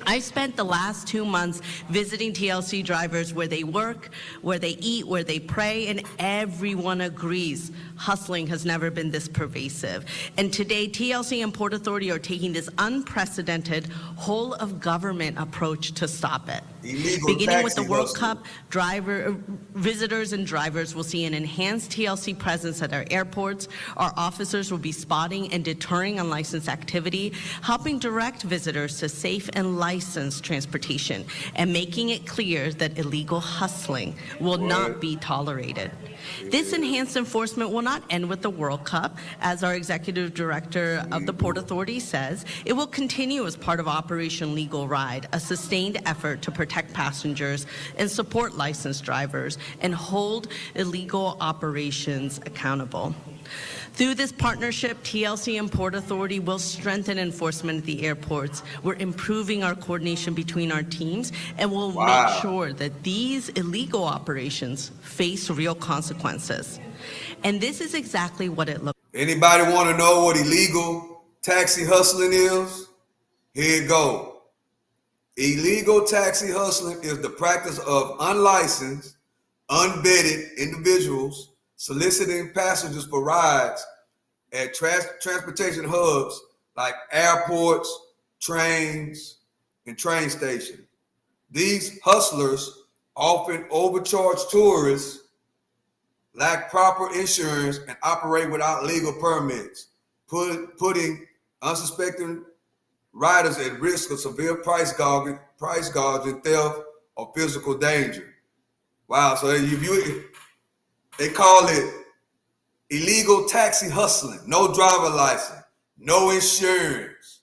I spent the last 2 months visiting TLC drivers where they work, where they eat, where they pray, and everyone agrees hustling has never been this pervasive. And today, TLC and Port Authority are taking this unprecedented whole-of-government approach to stop it. Beginning with the World Cup, visitors and drivers will see an enhanced TLC presence at our airports. Our officers will be spotting and deterring unlicensed activity, helping direct visitors to safe and licensed transportation, and making it clear that illegal hustling will not be tolerated. This enhanced enforcement will not end with the World Cup. As our executive director of the Port Authority says, it will continue as part of Operation Legal Ride, a sustained effort to protect passengers and support licensed drivers and hold illegal operations accountable. Through this partnership, TLC and Port Authority will strengthen enforcement at the airports. We're improving our coordination between our teams, and we'll make sure that these illegal operations face real consequences. And this is exactly what it looks like. Anybody want to know what illegal taxi hustling is? Here you go. Illegal taxi hustling is the practice of unlicensed, unvetted individuals soliciting passengers for rides at transportation hubs like airports, trains, and train stations. These hustlers often overcharge tourists, lack proper insurance, and operate without legal permits, putting unsuspecting riders at risk of severe price gouging, theft, or physical danger. Wow, so they call it illegal taxi hustling, no driver license, no insurance.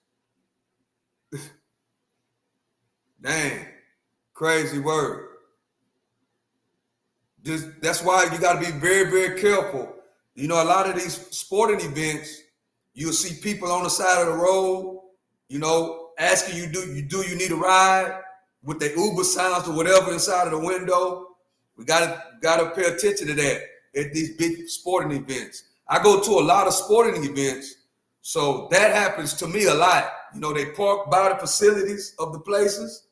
Dang, crazy word. That's why you got to be very, very careful. You know, a lot of these sporting events, you'll see people on the side of the road, you know, asking you, do you need a ride with their Uber signs or whatever inside of the window. We gotta pay attention to that at these big sporting events. I go to a lot of sporting events, so that happens to me a lot. You know, they park by the facilities of the places,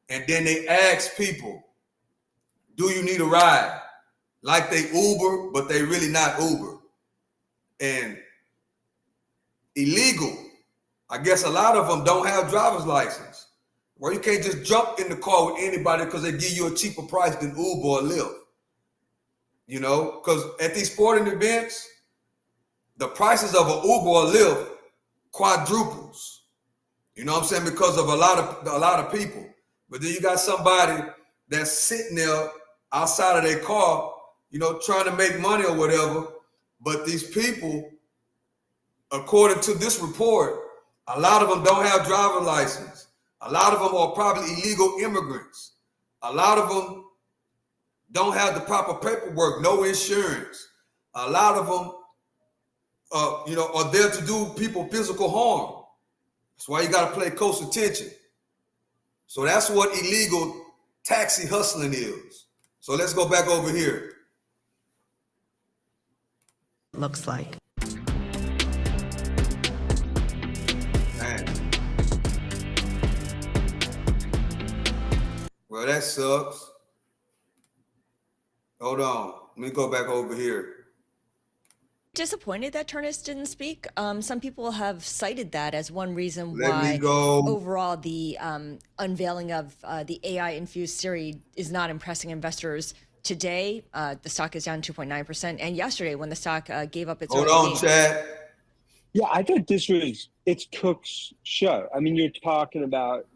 and then they ask people, do you need a ride? Like they Uber, but they really not Uber. And illegal. I guess a lot of them don't have driver's license. Well, you can't just jump in the car with anybody because they give you a cheaper price than Uber or Lyft. You know, because at these sporting events, the prices of an Uber or Lyft quadruples. You know what I'm saying? Because of a lot of people. But then you got somebody that's sitting there outside of their car, you know, trying to make money or whatever. But these people, according to this report, a lot of them don't have driver license. A lot of them are probably illegal immigrants. A lot of them don't have the proper paperwork, no insurance. A lot of them, you know, are there to do people physical harm. That's why you got to pay close attention. So that's what illegal taxi hustling is. So let's go back over here. Looks like. Man. Well, that sucks. Hold on. Let me go back over here. Disappointed that Turnus didn't speak. Some people have cited that as one reason Let me why go. overall the unveiling of the AI-infused Siri is not impressing investors. Today, the stock is down 2.9%, and yesterday when the stock gave up its Hold early on, gains. Chad. Yeah, I thought it's Cook's show. I mean, you're talking about,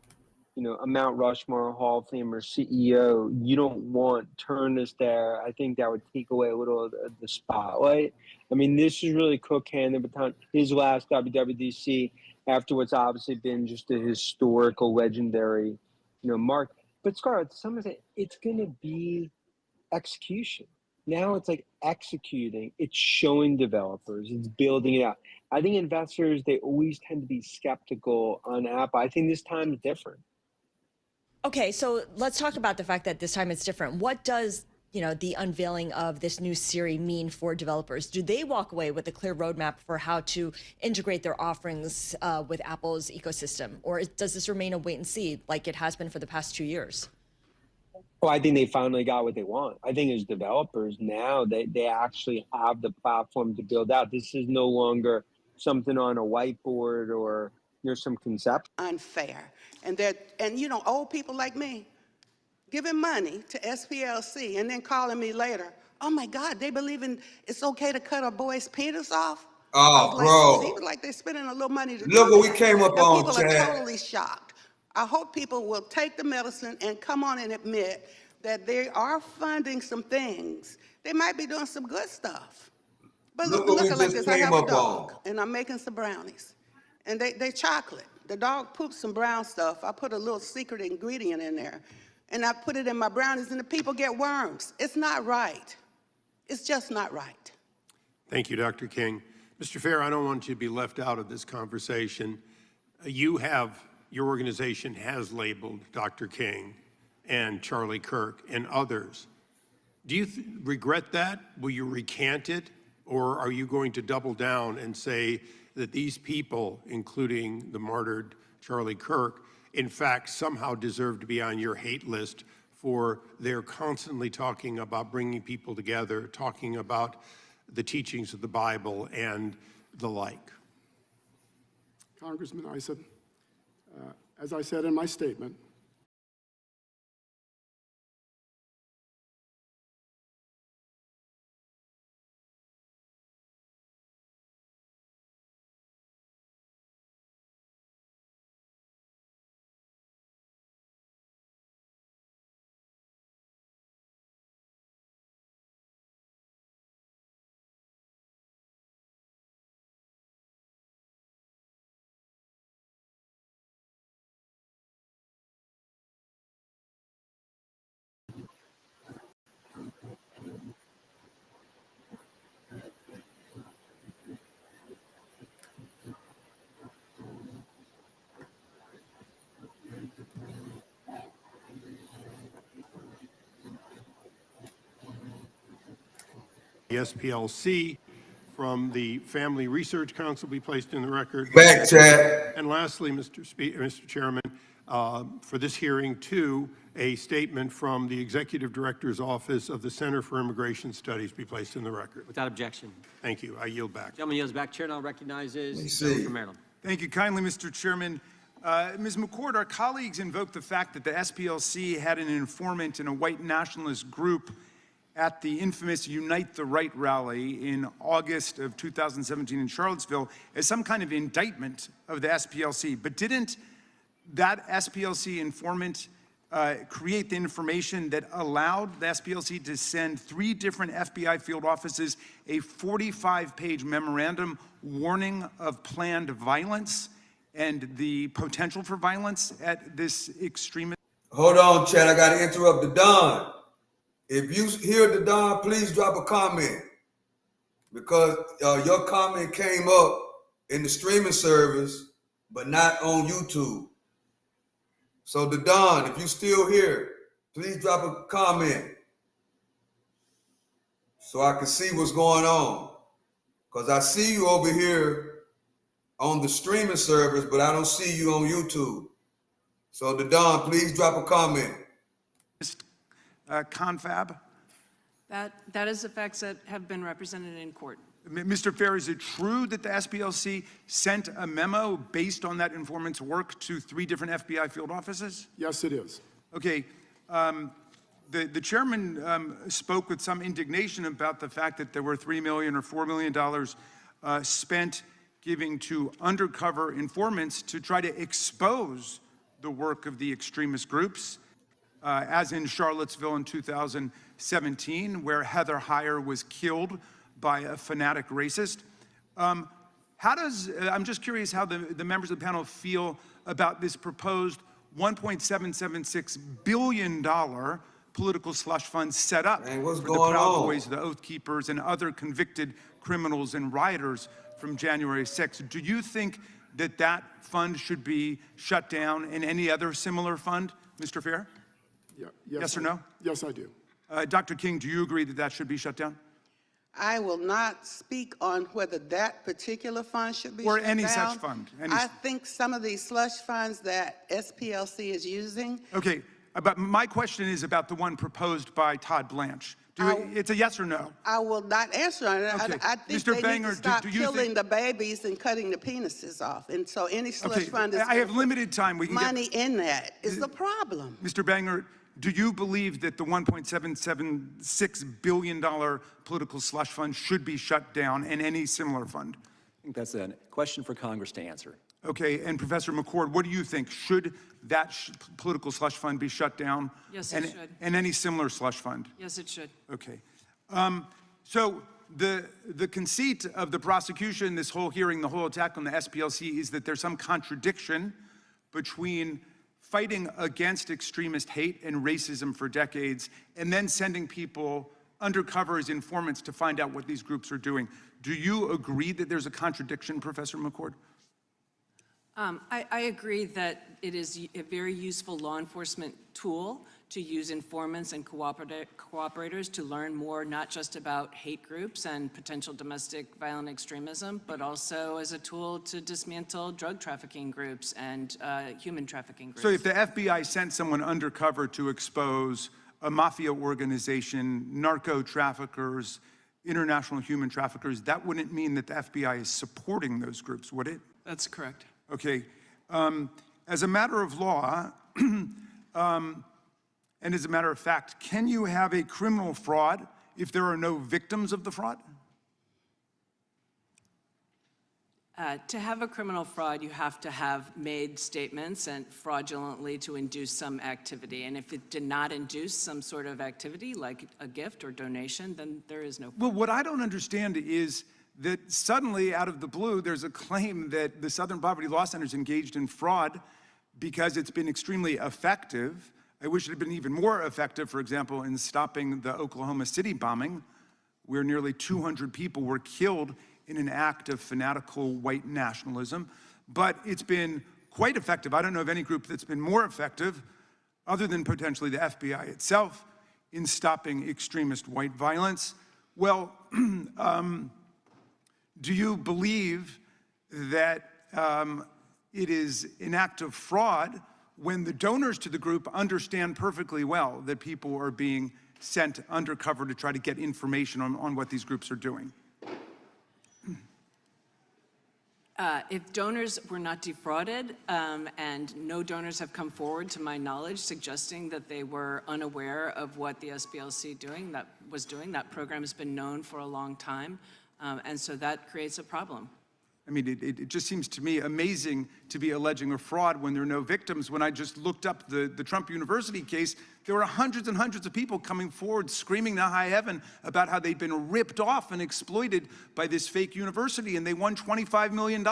you know, a Mount Rushmore Hall of Famer CEO. You don't want Turnus there. I think that would take away a little of the spotlight. I mean, this is really Cook handing the baton. His last WWDC after what's obviously been just a historical, legendary, you know, mark. But Scarlett, some of it's going to be execution. Now it's like executing. It's showing developers. It's building it out. I think investors, they always tend to be skeptical on Apple. I think this time is different. Okay, so let's talk about the fact that this time it's different. What does, you know, the unveiling of this new Siri mean for developers? Do they walk away with a clear roadmap for how to integrate their offerings with Apple's ecosystem? Or does this remain a wait and see like it has been for the past 2 years? Well, I think they finally got what they want. I think as developers now, they actually have the platform to build out. This is no longer something on a whiteboard or, you know, some concept. Unfair. And you know, old people like me giving money to SPLC and then calling me later, oh my God, they believe in it's okay to cut a boy's penis off? Oh, bro. People like they're spending a little money to Look do what that. we came up And on, people are Chad. totally shocked. I hope people will take the medicine and come on and admit that they are funding some things. They might be doing some good stuff. But Look look what we at like just this. I came have a up dog, on. and I'm making some brownies. And they chocolate. The dog poops some brown stuff. I put a little secret ingredient in there. And I put it in my brownies, and the people get worms. It's not right. It's just not right. Thank you, Dr. King. Mr. Fair, I don't want you to be left out of this conversation. Your organization has labeled Dr. King and Charlie Kirk and others. Do you regret that? Will you recant it? Or are you going to double down and say that these people, including the martyred Charlie Kirk, in fact, somehow deserve to be on your hate list for their constantly talking about bringing people together, talking about the teachings of the Bible and the like? Congressman Issa, as I said in my statement, the SPLC from the Family Research Council be placed in the record. Back, Chad. And lastly, Mr. Chairman, for this hearing, too, a statement from the Executive Director's Office of the Center for Immigration Studies be placed in the record. Without objection. Thank you. I yield back. Gentleman yields back. Chair now recognizes the see. gentleman from Maryland. Thank you kindly, Mr. Chairman. Ms. McCord, our colleagues invoked the fact that the SPLC had an informant in a white nationalist group at the infamous Unite the Right rally in August of 2017 in Charlottesville as some kind of indictment of the SPLC. But didn't that SPLC informant create the information that allowed the SPLC to send 3 different FBI field offices a 45-page memorandum warning of planned violence and the potential for violence at this extremist? Hold on, Chad. I got to interrupt the Don. If you hear the Don, please drop a comment because your comment came up in the streaming service, but not on YouTube. So the Don, if you still here, please drop a comment so I can see what's going on. Because I see you over here on the streaming service, but I don't see you on YouTube. So the Don, please drop a comment. Confab? That is the facts that have been represented in court. Mr. Fair, is it true that the SPLC sent a memo based on that informant's work to 3 different FBI field offices? Yes, it is. Okay. The chairman spoke with some indignation about the fact that there were $3 million or $4 million spent giving to undercover informants to try to expose the work of the extremist groups, as in Charlottesville in 2017, where Heather Heyer was killed by a fanatic racist. I'm just curious how the members of the panel feel about this proposed $1.776 billion political slush fund set up for the Proud Boys, the Oath Keepers, and other convicted criminals and rioters from January 6th. Do you think that that fund should be shut down and any other similar fund, Mr. Fair? Yeah, yes or no? Yes, I do. Dr. King, do you agree that that should be shut down? I will not speak on whether that particular fund should be shut down. Or any such fund. I think some of these slush funds that SPLC is using. Okay, but my question is about the one proposed by Todd Blanche. It's a yes or no? I will not answer on it. Okay. I think Mr. they Banger, need to stop do you killing think... the babies and cutting the penises off. And so any slush fund is I have limited time. We can money in that is the problem. Mr. Banger, do you believe that the $1.776 billion political slush fund should be shut down and any similar fund? I think that's a question for Congress to answer. Okay, and Professor McCord, what do you think? Should that political slush fund be shut down? Yes, it should. And any similar slush fund? Yes, it should. Okay. So the conceit of the prosecution, this whole hearing, the whole attack on the SPLC is that there's some contradiction between fighting against extremist hate and racism for decades and then sending people undercover as informants to find out what these groups are doing. Do you agree that there's a contradiction, Professor McCord? I agree that it is a very useful law enforcement tool to use informants and cooperators to learn more, not just about hate groups and potential domestic violent extremism, but also as a tool to dismantle drug trafficking groups and human trafficking groups. So if the FBI sent someone undercover to expose a mafia organization, narco traffickers, international human traffickers, that wouldn't mean that the FBI is supporting those groups, would it? That's correct. Okay. As a matter of law, and as a matter of fact, can you have a criminal fraud if there are no victims of the fraud? To have a criminal fraud, you have to have made statements and fraudulently to induce some activity. And if it did not induce some sort of activity, like a gift or donation, then there is no fraud. Well, what I don't understand is that suddenly, out of the blue, there's a claim that the Southern Poverty Law Center is engaged in fraud because it's been extremely effective. I wish it had been even more effective, for example, in stopping the Oklahoma City bombing, where nearly 200 people were killed in an act of fanatical white nationalism. But it's been quite effective. I don't know of any group that's been more effective, other than potentially the FBI itself, in stopping extremist white violence. Well, do you believe that it is an act of fraud when the donors to the group understand perfectly well that people are being sent undercover to try to get information on what these groups are doing? If donors were not defrauded, and no donors have come forward, to my knowledge, suggesting that they were unaware of what the SPLC was doing, that program has been known for a long time, and so that creates a problem. I mean, it just seems to me amazing to be alleging a fraud when there are no victims. When I just looked up the Trump University case, there were hundreds and hundreds of people coming forward screaming to high heaven about how they'd been ripped off and exploited by this fake university, and they won $25 million.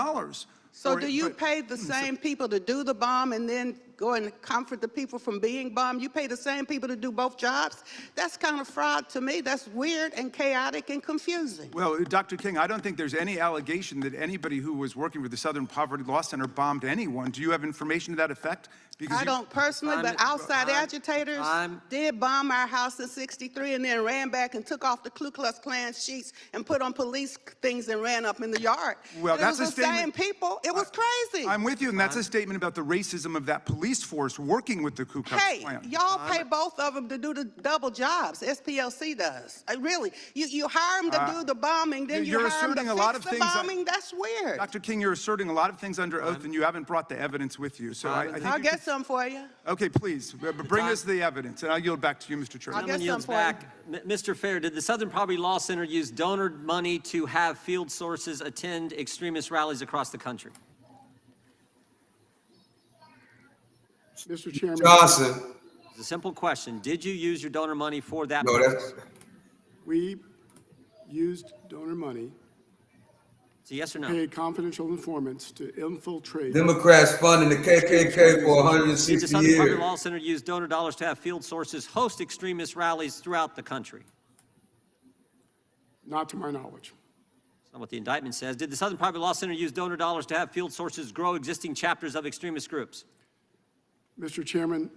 So do you pay the same people to do the bomb and then go and comfort the people from being bombed? You pay the same people to do both jobs? That's kind of fraud to me. That's weird and chaotic and confusing. Well, Dr. King, I don't think there's any allegation that anybody who was working with the Southern Poverty Law Center bombed anyone. Do you have information to that effect? I don't personally, but outside agitators did bomb our house in '63 and then ran back and took off the Ku Klux Klan sheets and put on police things and ran up in the yard. Well, that's it was the same people. It was crazy. I'm with you, and that's a statement about the racism of that police force working with the Ku Klux Klan. Hey, y'all pay both of them to do the double jobs. SPLC does. Really, you hire them to do the bombing, then you hire them to fix the bombing. That's weird. Dr. King, you're asserting a lot of things under oath, and you haven't brought the evidence with you. So I think I'll get some for you. Okay, please, bring us the evidence, and I'll yield back to you, Mr. Chairman. I'll get some for you. Mr. Fair, did the Southern Poverty Law Center use donor money to have field sources attend extremist rallies across the country? Mr. Chairman. Johnson. It's a simple question. Did you use your donor money for that No, purpose? We used donor money It's a yes or to no? pay confidential informants to infiltrate. Democrats funding the KKK for Did the 160 Southern Poverty years. Law Center use donor dollars to have field sources host extremist rallies throughout the country? Not to my knowledge. That's not what the indictment says. Did the Southern Poverty Law Center use donor dollars to have field sources grow existing chapters of extremist groups? Mr. Chairman,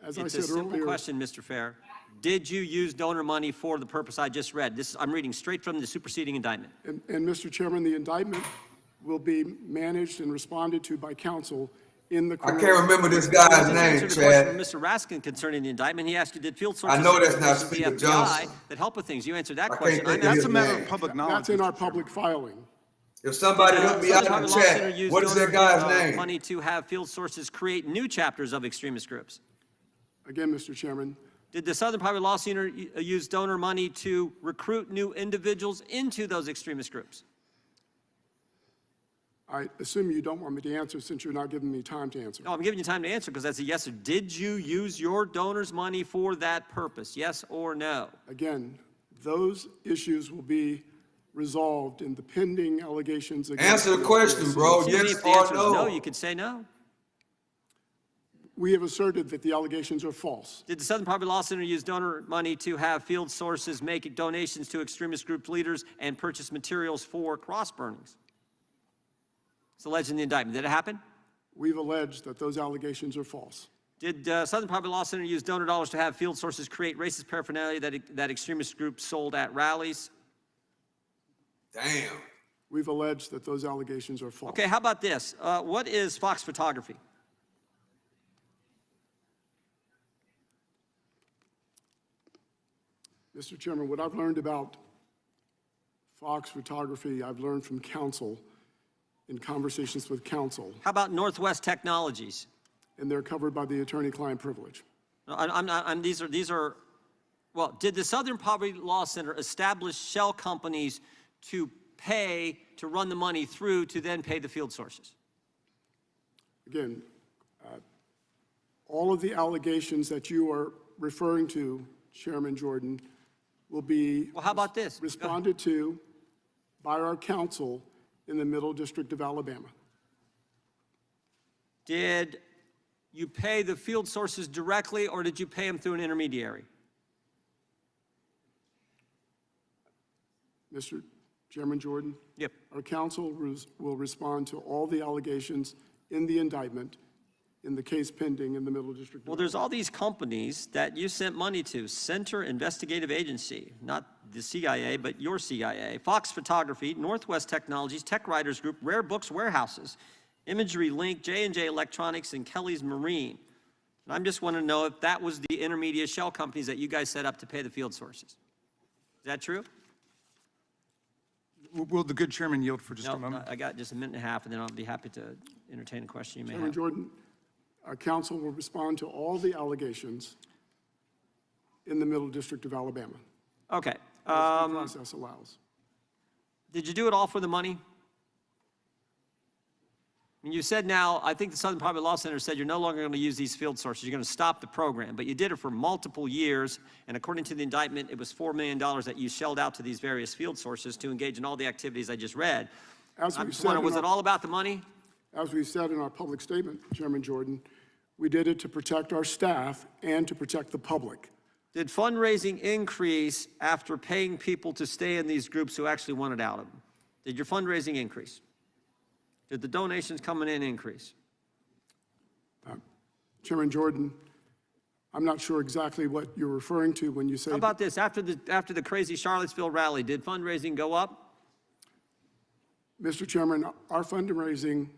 as I said earlier. It's a simple question, Mr. Fair. Did you use donor money for the purpose I just read? I'm reading straight from the superseding indictment. And Mr. Chairman, the indictment will be managed and responded to by counsel in the. I can't remember this guy's name, Chad. Mr. Raskin concerning the indictment, he asked you, did field sources I know that's not the Speaker FBI Johnson. that help with things? You answered that I question. can't think of That's a matter name. of public knowledge. That's in our public filing. If somebody help me out in the chat, what is that guy's name? Money to have field sources create new chapters of extremist groups. Again, Mr. Chairman. Did the Southern Poverty Law Center use donor money to recruit new individuals into those extremist groups? I assume you don't want me to answer since you're not giving me time to answer. No, I'm giving you time to answer because that's a yes or did you use your donors' money for that purpose? Yes or no? Again, those issues will be resolved in the pending allegations against. Answer the question, bro. Even Yes if the or answer is no, no? you could say no. We have asserted that the allegations are false. Did the Southern Poverty Law Center use donor money to have field sources make donations to extremist group leaders and purchase materials for cross burnings? It's alleged in the indictment. Did it happen? We've alleged that those allegations are false. Did Southern Poverty Law Center use donor dollars to have field sources create racist paraphernalia that extremist groups sold at rallies? Damn. We've alleged that those allegations are false. Okay, how about this? What is Fox photography? Mr. Chairman, what I've learned about Fox photography, I've learned from counsel in conversations with counsel. How about Northwest Technologies? And they're covered by the attorney-client privilege. No, these are, well, did the Southern Poverty Law Center establish shell companies to pay, to run the money through, to then pay the field sources? Again, all of the allegations that you are referring to, Chairman Jordan, will be Well, how about this? responded to by our counsel in the Middle District of Alabama. Did you pay the field sources directly, or did you pay them through an intermediary? Mr. Chairman Jordan? Yep. Our counsel will respond to all the allegations in the indictment in the case pending in the Middle District. Well, there's all these companies that you sent money to, Center Investigative Agency, not the CIA, but your CIA, Fox Photography, Northwest Technologies, Tech Writers Group, Rare Books Warehouses, Imagery Link, J&J Electronics, and Kelly's Marine. And I'm just wanting to know if that was the intermediate shell companies that you guys set up to pay the field sources. Is that true? Will the good chairman yield for just a moment? I got just a minute and a half, and then I'll be happy to entertain a question you may Chairman have. Jordan, council will respond to all the allegations in the Middle District of Alabama. Okay. As the process allows. Did you do it all for the money? I mean, you said now, I think the Southern Poverty Law Center said you're no longer going to use these field sources. You're going to stop the program. But you did it for multiple years, and according to the indictment, it was $4 million that you shelled out to these various field sources to engage in all the activities I just read. As I'm we just said wondering, in was it all about the money? As we said in our public statement, Chairman Jordan, we did it to protect our staff and to protect the public. Did fundraising increase after paying people to stay in these groups who actually wanted out of them? Did your fundraising increase? Did the donations coming in increase? Chairman Jordan, I'm not sure exactly what you're referring to when you say. How about this? After the crazy Charlottesville rally, did fundraising go up? Mr. Chairman, our fundraising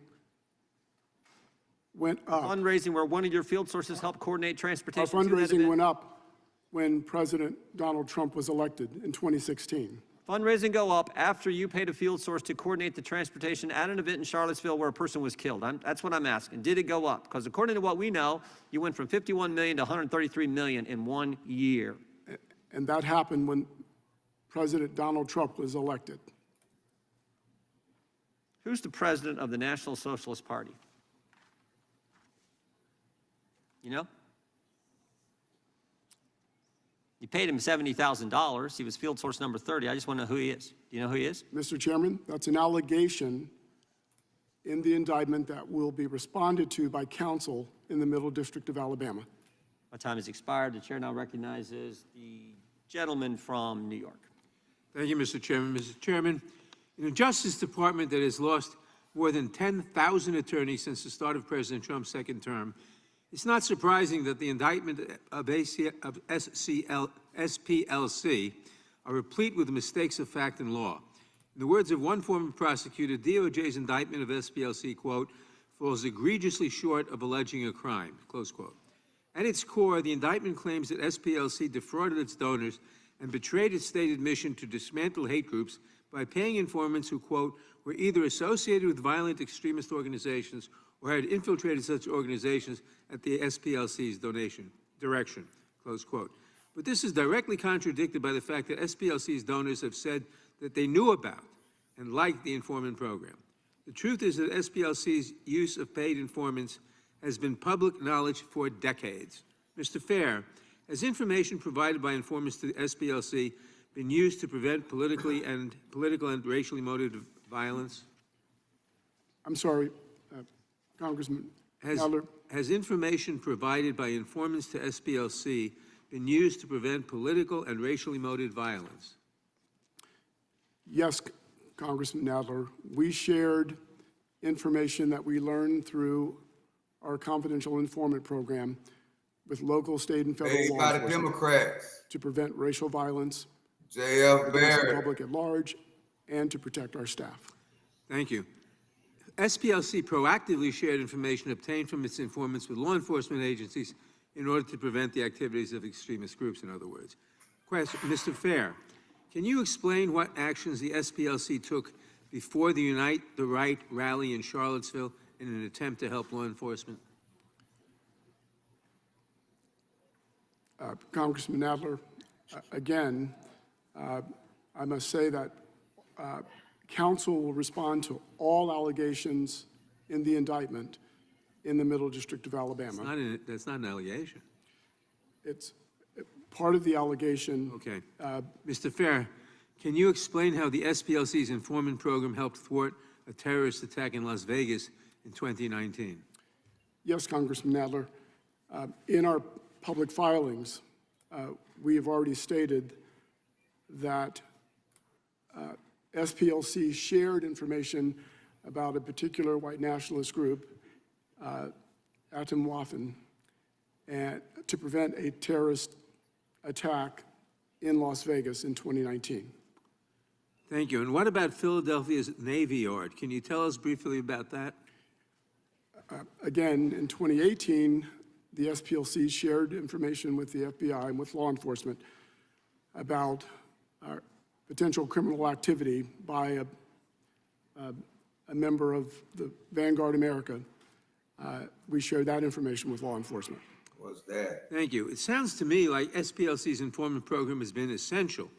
went up. Fundraising where one of your field sources helped coordinate transportation. Our to that fundraising event? went up when President Donald Trump was elected in 2016. Fundraising go up after you paid a field source to coordinate the transportation at an event in Charlottesville where a person was killed. That's what I'm asking. Did it go up? Because according to what we know, you went from 51 million to 133 million in 1 year. And that happened when President Donald Trump was elected. Who's the president of the National Socialist Party? You know? You paid him $70,000. He was field source number 30. I just want to know who he is. Do you know who he is? Mr. Chairman, that's an allegation in the indictment that will be responded to by counsel in the Middle District of Alabama. My time has expired. The chair now recognizes the gentleman from New York. Thank you, Mr. Chairman. Mr. Chairman, in a Justice Department that has lost more than 10,000 attorneys since the start of President Trump's second term, it's not surprising that the indictment of SPLC are replete with mistakes of fact and law. In the words of one former prosecutor, DOJ's indictment of SPLC, quote, falls egregiously short of alleging a crime, close quote. At its core, the indictment claims that SPLC defrauded its donors and betrayed its stated mission to dismantle hate groups by paying informants who, quote, were either associated with violent extremist organizations or had infiltrated such organizations at the SPLC's direction, close quote. But this is directly contradicted by the fact that SPLC's donors have said that they knew about and liked the informant program. The truth is that SPLC's use of paid informants has been public knowledge for decades. Mr. Fair, has information provided by informants to the SPLC been used to prevent political and racially motivated violence? I'm sorry, Congressman Adler. Has information provided by informants to SPLC been used to prevent political and racially motivated violence? Yes, Congressman Adler. We shared information that we learned through our confidential informant program with local, state, and federal law enforcement Democrats. to prevent racial violence J.F. against the Barrett. public at large and to protect our staff. Thank you. SPLC proactively shared information obtained from its informants with law enforcement agencies in order to prevent the activities of extremist groups, in other words. Question, Mr. Fair, can you explain what actions the SPLC took before the Unite the Right rally in Charlottesville in an attempt to help law enforcement? Congressman Adler, again, I must say that counsel will respond to all allegations in the indictment in the Middle District of Alabama. That's not an allegation. It's part of the allegation. Okay. Mr. Fair, can you explain how the SPLC's informant program helped thwart a terrorist attack in Las Vegas in 2019? Yes, Congressman Adler. In our public filings, we have already stated that SPLC shared information about a particular white nationalist group, Atom Waffen, and to prevent a terrorist attack in Las Vegas in 2019. Thank you. And what about Philadelphia's Navy Yard? Can you tell us briefly about that? Again, in 2018, the SPLC shared information with the FBI and with law enforcement about potential criminal activity by a member of the Vanguard America. We shared that information with law enforcement. What's that? Thank you. It sounds to me like SPLC's informant program has been essential,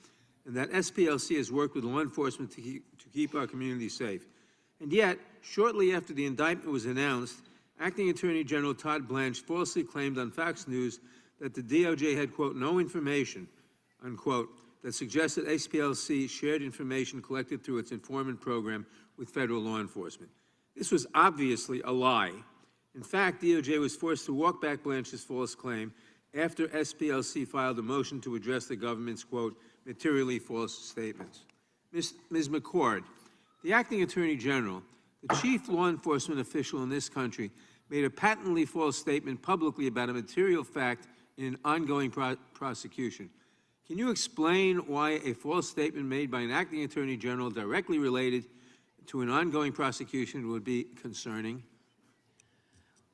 and that SPLC has worked with law enforcement to keep our community safe. And yet, shortly after the indictment was announced, Acting Attorney General Todd Blanche falsely claimed on Fox News that the DOJ had, quote, no information, unquote, that suggested SPLC shared information collected through its informant program with federal law enforcement. This was obviously a lie. In fact, DOJ was forced to walk back Blanche's false claim after SPLC filed a motion to address the government's, quote, materially false statements. Ms. McCord, the Acting Attorney General, the chief law enforcement official in this country, made a patently false statement publicly about a material fact in an ongoing prosecution. Can you explain why a false statement made by an Acting Attorney General directly related to an ongoing prosecution would be concerning?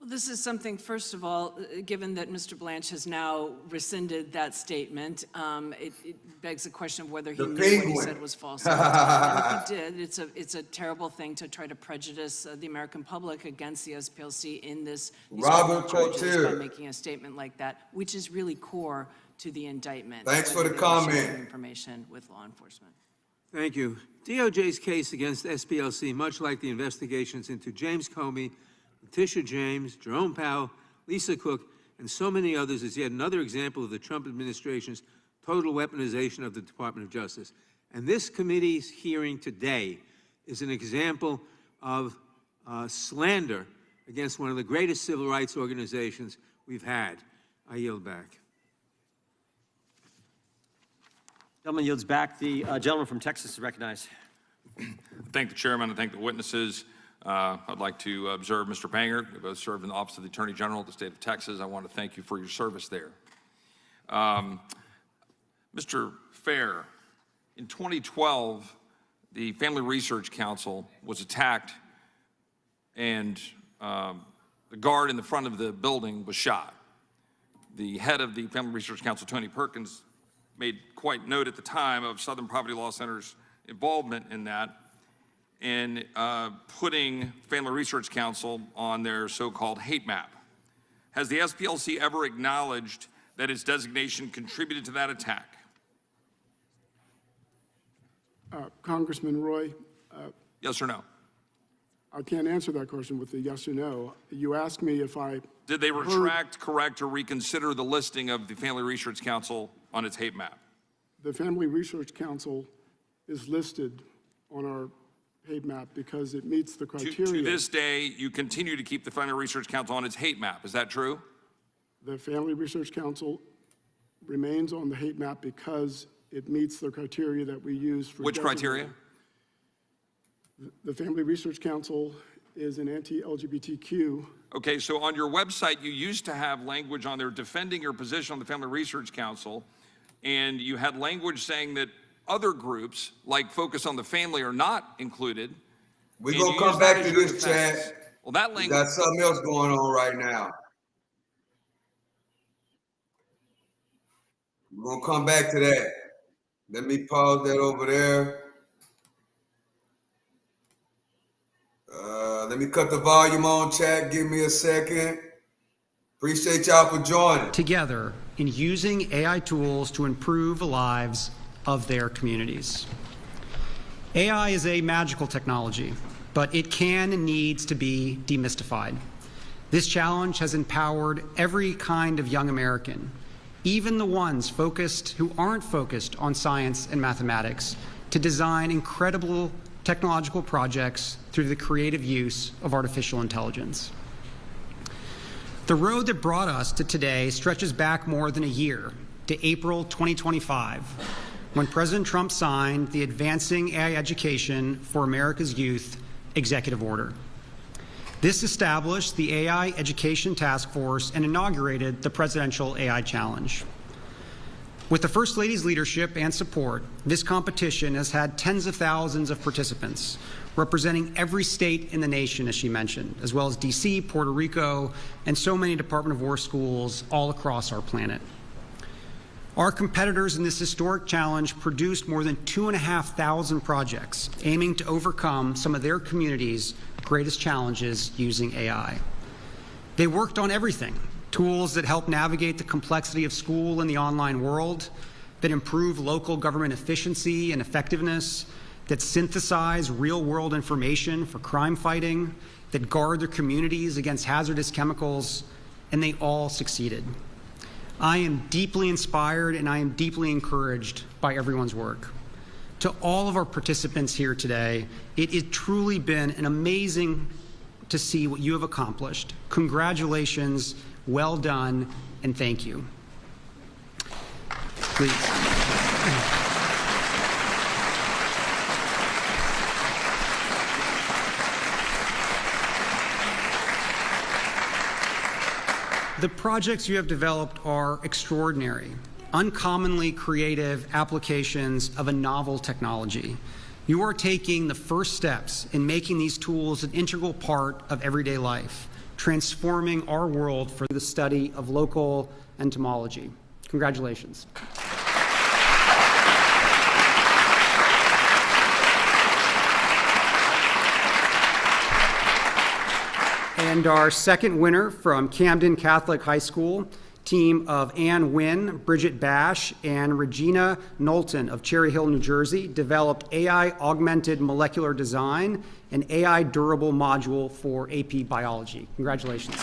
Well, this is something, first of all, given that Mr. Blanche has now rescinded that statement, it begs the question of whether he knew what he said was false. And if he did, it's a terrible thing to try to prejudice the American public against the SPLC in these charges by making a statement like that, which is really core to the indictment. Thanks for the comment. Information with law enforcement. Thank you. DOJ's case against SPLC, much like the investigations into James Comey, Letitia James, Jerome Powell, Lisa Cook, and so many others, is yet another example of the Trump administration's total weaponization of the Department of Justice. And this committee's hearing today is an example of slander against one of the greatest civil rights organizations we've had. I yield back. Gentleman yields back. The gentleman from Texas is recognized. Thank the chairman and thank the witnesses. I'd like to observe Mr. Panger, who both served in the Office of the Attorney General of the state of Texas. I want to thank you for your service there. Mr. Fair, in 2012, the Family Research Council was attacked and the guard in the front of the building was shot. The head of the Family Research Council, Tony Perkins, made quite note at the time of Southern Poverty Law Center's involvement in that, in putting Family Research Council on their so-called hate map. Has the SPLC ever acknowledged that its designation contributed to that attack? Congressman Roy? Yes or no? I can't answer that question with a yes or no. You asked me if I Did they retract, correct, or reconsider the listing of the Family Research Council on its hate map? The Family Research Council is listed on our hate map because it meets the criteria. To this day, you continue to keep the Family Research Council on its hate map. Is that true? The Family Research Council remains on the hate map because it meets the criteria that we use for— Which criteria? The Family Research Council is an anti-LGBTQ. Okay, so on your website, you used to have language on there defending your position on the Family Research Council, and you had language saying that other groups, like Focus on the Family, are not included. We're going to come back to this, Chad. Well, that language— We got something else going on right now. We're going to come back to that. Let me pause that over there. Let me cut the volume on, chat. Give me a second. Appreciate y'all for joining. Together in using AI tools to improve the lives of their communities. AI is a magical technology, but it can and needs to be demystified. This challenge has empowered every kind of young American, even the ones who aren't focused on science and mathematics, to design incredible technological projects through the creative use of artificial intelligence. The road that brought us to today stretches back more than a year, to April 2025, when President Trump signed the Advancing AI Education for America's Youth executive order. This established the AI Education Task Force and inaugurated the Presidential AI Challenge. With the First Lady's leadership and support, this competition has had tens of thousands of participants, representing every state in the nation, as she mentioned, as well as DC, Puerto Rico, and so many Department of War schools all across our planet. Our competitors in this historic challenge produced more than 2,500 projects, aiming to overcome some of their community's greatest challenges using AI. They worked on everything: tools that help navigate the complexity of school and the online world, that improve local government efficiency and effectiveness, that synthesize real-world information for crime fighting, that guard their communities against hazardous chemicals, and they all succeeded. I am deeply inspired and I am deeply encouraged by everyone's work. To all of our participants here today, it has truly been an amazing to see what you have accomplished. Congratulations, well done, and thank you. Please. The projects you have developed are extraordinary, uncommonly creative applications of a novel technology. You are taking the first steps in making these tools an integral part of everyday life, transforming our world for the study of local entomology. Congratulations. And our second winner from Camden Catholic High School, team of Ann Wynn, Bridget Bash, and Regina Knowlton of Cherry Hill, New Jersey, developed AI augmented molecular design, an AI durable module for AP biology. Congratulations.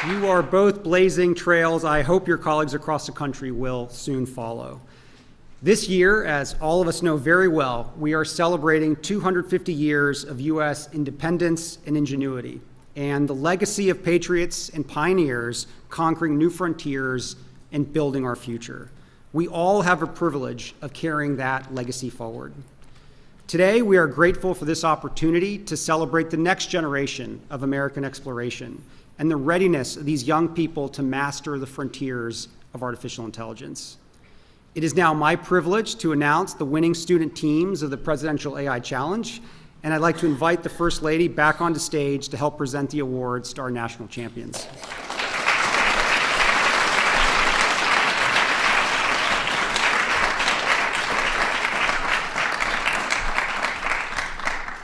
You are both blazing trails. I hope your colleagues across the country will soon follow. This year, as all of us know very well, we are celebrating 250 years of U.S. independence and ingenuity, and the legacy of patriots and pioneers conquering new frontiers and building our future. We all have a privilege of carrying that legacy forward. Today, we are grateful for this opportunity to celebrate the next generation of American exploration and the readiness of these young people to master the frontiers of artificial intelligence. It is now my privilege to announce the winning student teams of the Presidential AI Challenge, and I'd like to invite the First Lady back onto stage to help present the awards to our national champions.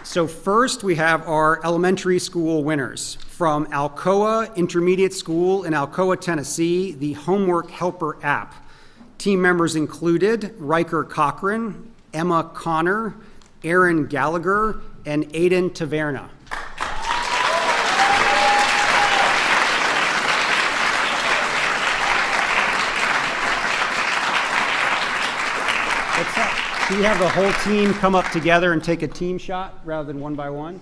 So first, we have our elementary school winners. From Alcoa Intermediate School in Alcoa, Tennessee, the Homework Helper app. Team members included Riker Cochran, Emma Connor, Aaron Gallagher, and Aiden Taverna. Can you have the whole team come up together and take a team shot rather than one by one?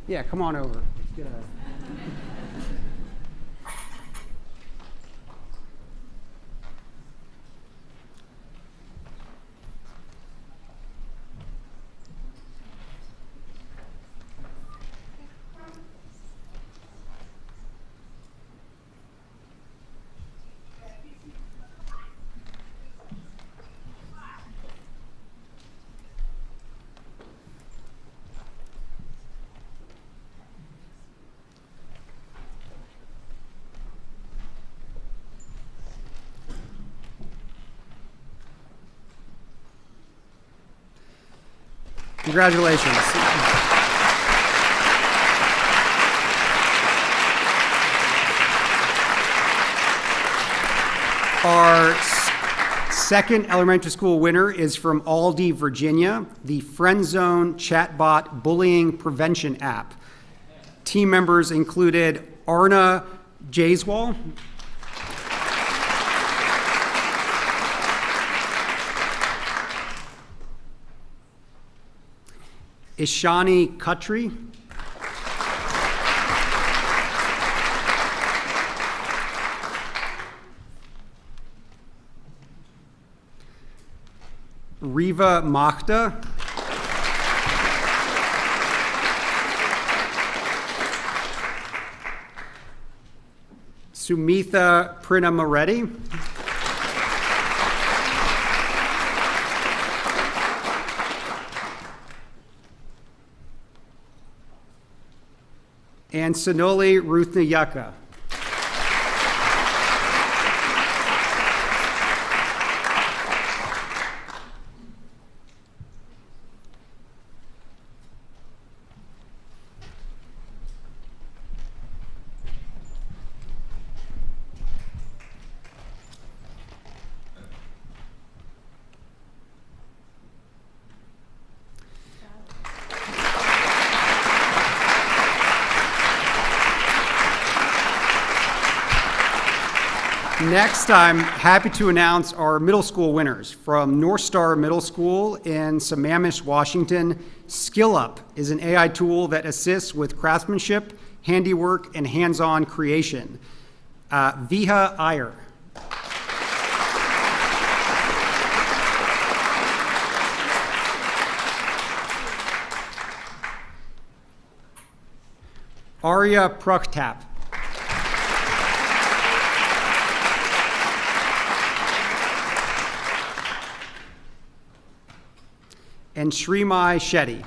Yeah, come on over. Let's get a... Congratulations. Our second elementary school winner is from Aldie, Virginia, the Friend Zone Chatbot Bullying Prevention app. Team members included Arna Jaiswal, Ishani Khatri, Riva Makhta, Sumitha Prinamoreddy. And Sonoli Ruthnayaka. Next, I'm happy to announce our middle school winners. From North Star Middle School in Sammamish, Washington, Skill Up is an AI tool that assists with craftsmanship, handiwork, and hands-on creation. Viha Iyer. Arya Prukhtap. And Srimai Shetty.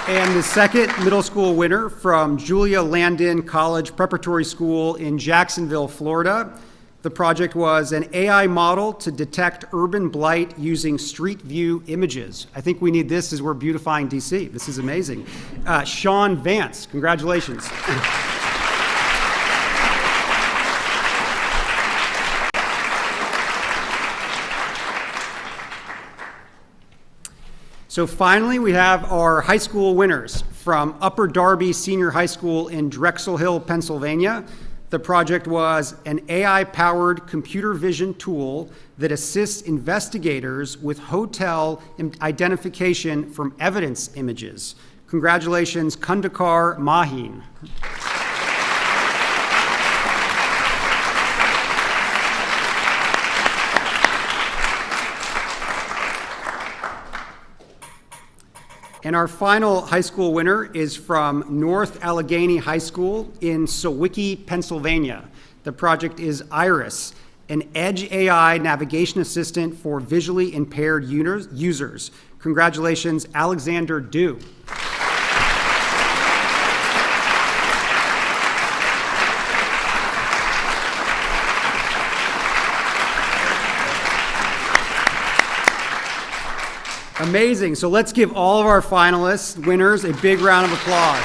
And the second middle school winner from Julia Landon College Preparatory School in Jacksonville, Florida. The project was an AI model to detect urban blight using street view images. I think we need this as we're beautifying DC. This is amazing. Sean Vance, congratulations. So finally, we have our high school winners from Upper Darby Senior High School in Drexel Hill, Pennsylvania. The project was an AI-powered computer vision tool that assists investigators with hotel identification from evidence images. Congratulations, Kundakar Mahin. And our final high school winner is from North Allegheny High School in Sewickley, Pennsylvania. The project is Iris, an edge AI navigation assistant for visually impaired users. Congratulations, Alexander Dew. Amazing. So let's give all of our finalists, winners, a big round of applause.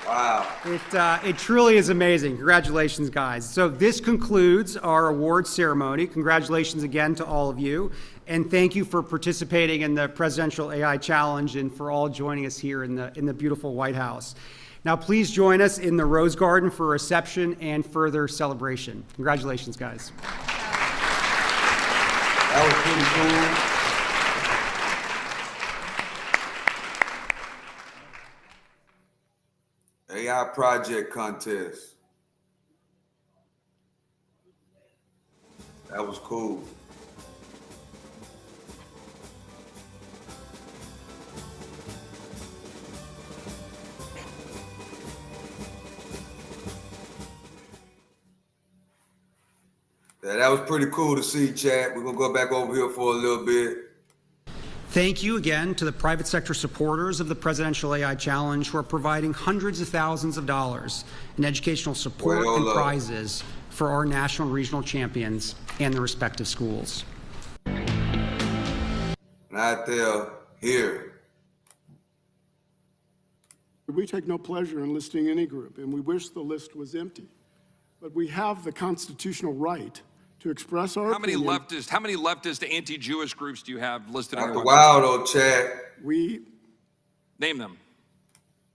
Wow. It truly is amazing. Congratulations, guys. So this concludes our awards ceremony. Congratulations again to all of you. And thank you for participating in the Presidential AI Challenge and for all joining us here in the beautiful White House. Now, please join us in the Rose Garden for a reception and further celebration. Congratulations, guys. That was pretty cool. AI project contest. That was cool. Yeah, that was pretty cool to see, chat. We're going to go back over here for a little bit. Thank you again to the private sector supporters of the Presidential AI Challenge who are providing hundreds of thousands of dollars in educational support and prizes for our national and regional champions and the respective schools. Not there, here. We take no pleasure in listing any group, and we wish the list was empty. But we have the constitutional right to express our How many opinion. leftist anti-Jewish groups do you have listed on Dr. your website? Wild on chat. Name them.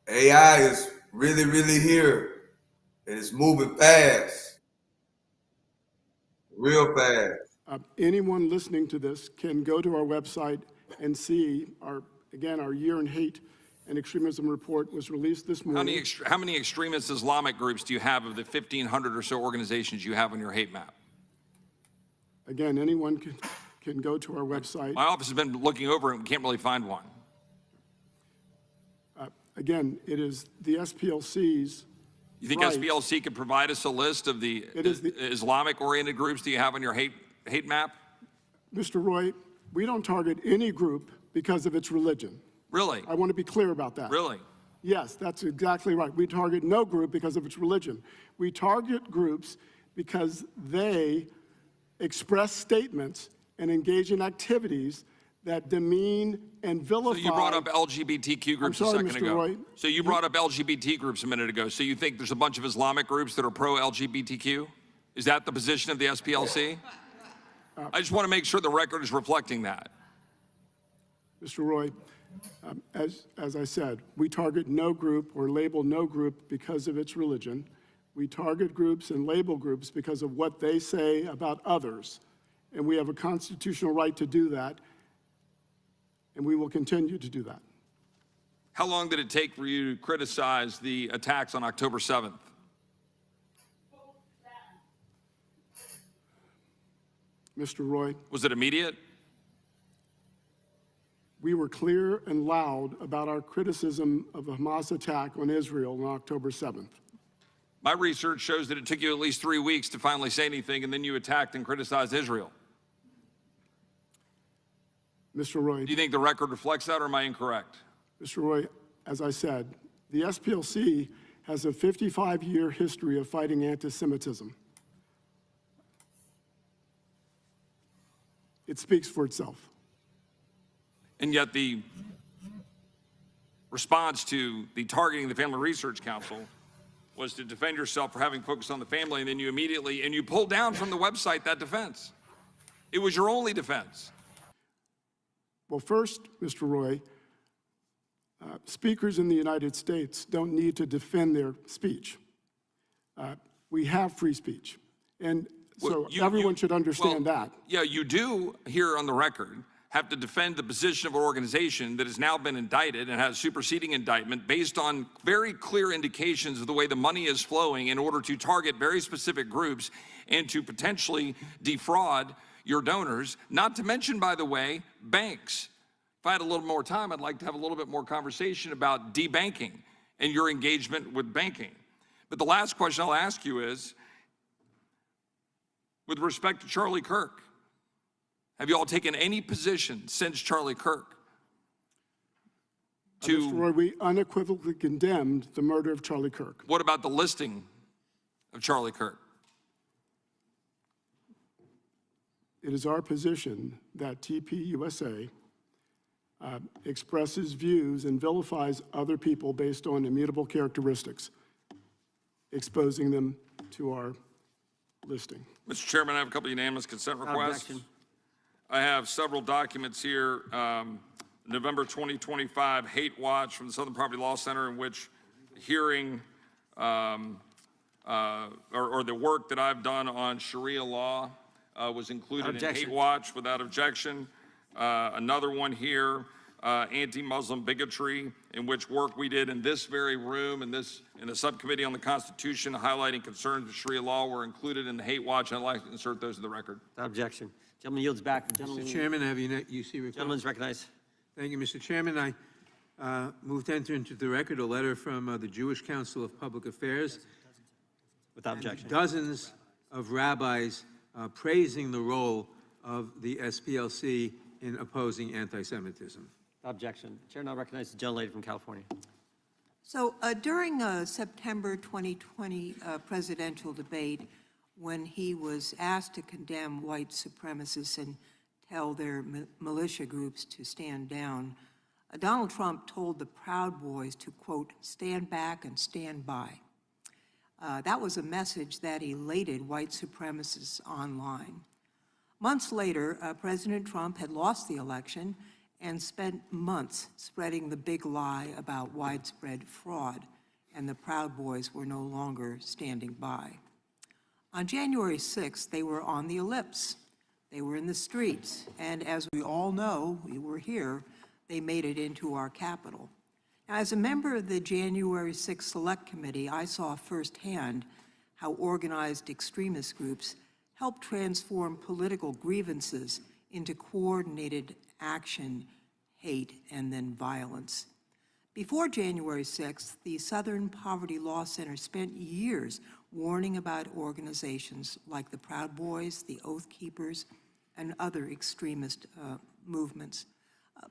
AI is really, really here. And it's moving fast. Real fast. Anyone listening to this can go to our website and see our Year in Hate and Extremism report was released this morning. How many extremist Islamic groups do you have of the 1,500 or so organizations you have on your hate map? Again, anyone can go to our website. My office has been looking over it and can't really find one. Again, it is the SPLC's. You think right. SPLC could provide us a list of the Islamic-oriented groups that you have on your hate map? Mr. Roy, we don't target any group because of its religion. Really? I want to be clear about that. Really? Yes, that's exactly right. We target no group because of its religion. We target groups because they express statements and engage in activities that demean and vilify. So you brought up LGBTQ groups I'm sorry, a second Mr. ago. Roy. So you brought up LGBT groups a minute ago. So you think there's a bunch of Islamic groups that are pro-LGBTQ? Is that the position of the SPLC? I just want to make sure the record is reflecting that. Mr. Roy, as I said, we target no group or label no group because of its religion. We target groups and label groups because of what they say about others. And we have a constitutional right to do that. And we will continue to do that. How long did it take for you to criticize the attacks on October 7th? Mr. Roy. Was it immediate? We were clear and loud about our criticism of the Hamas attack on Israel on October 7th. My research shows that it took you at least 3 weeks to finally say anything, and then you attacked and criticized Israel. Mr. Roy. Do you think the record reflects that, or am I incorrect? Mr. Roy, as I said, the SPLC has a 55-year history of fighting anti-Semitism. It speaks for itself. And yet the response to the targeting of the Family Research Council was to defend yourself for having focused on the family, and then you pulled down from the website that defense. It was your only defense. Well, first, Mr. Roy, speakers in the United States don't need to defend their speech. We have free speech. And so everyone should understand that. Yeah, you do, here on the record, have to defend the position of an organization that has now been indicted and has superseding indictment based on very clear indications of the way the money is flowing in order to target very specific groups and to potentially defraud your donors, not to mention, by the way, banks. If I had a little more time, I'd like to have a little bit more conversation about debanking and your engagement with banking. But the last question I'll ask you is, with respect to Charlie Kirk, have you all taken any position since Charlie Kirk to— Mr. Roy, we unequivocally condemned the murder of Charlie Kirk. What about the listing of Charlie Kirk? It is our position that TPUSA expresses views and vilifies other people based on immutable characteristics, exposing them to our listing. Mr. Chairman, I have a couple of unanimous consent requests. Objection. I have several documents here. November 2025 Hate Watch from the Southern Property Law Center, in which hearing or the work that I've done on Sharia law was included in Hate Watch without objection. Another one here, anti-Muslim bigotry, in which work we did in this very room in the subcommittee on the Constitution highlighting concerns with Sharia law were included in the Hate Watch, and I'd like to insert those in the record. Objection. Gentleman yields back. Mr. Chairman, have you see request? Gentleman's recognized. Thank you, Mr. Chairman. I move to enter into the record a letter from the Jewish Council of Public Affairs. Without objection. Dozens of rabbis praising the role of the SPLC in opposing anti-Semitism. Objection. Chair now recognizes the gentlelady from California. So during a September 2020 presidential debate, when he was asked to condemn white supremacists and tell their militia groups to stand down, Donald Trump told the Proud Boys to, quote, stand back and stand by. That was a message that elated white supremacists online. Months later, President Trump had lost the election and spent months spreading the big lie about widespread fraud, and the Proud Boys were no longer standing by. On January 6th, they were on the ellipse. They were in the streets, and as we all know, we were here, they made it into our Capitol. Now, as a member of the January 6th Select Committee, I saw firsthand how organized extremist groups help transform political grievances into coordinated action, hate, and then violence. Before January 6th, the Southern Poverty Law Center spent years warning about organizations like the Proud Boys, the Oath Keepers, and other extremist movements.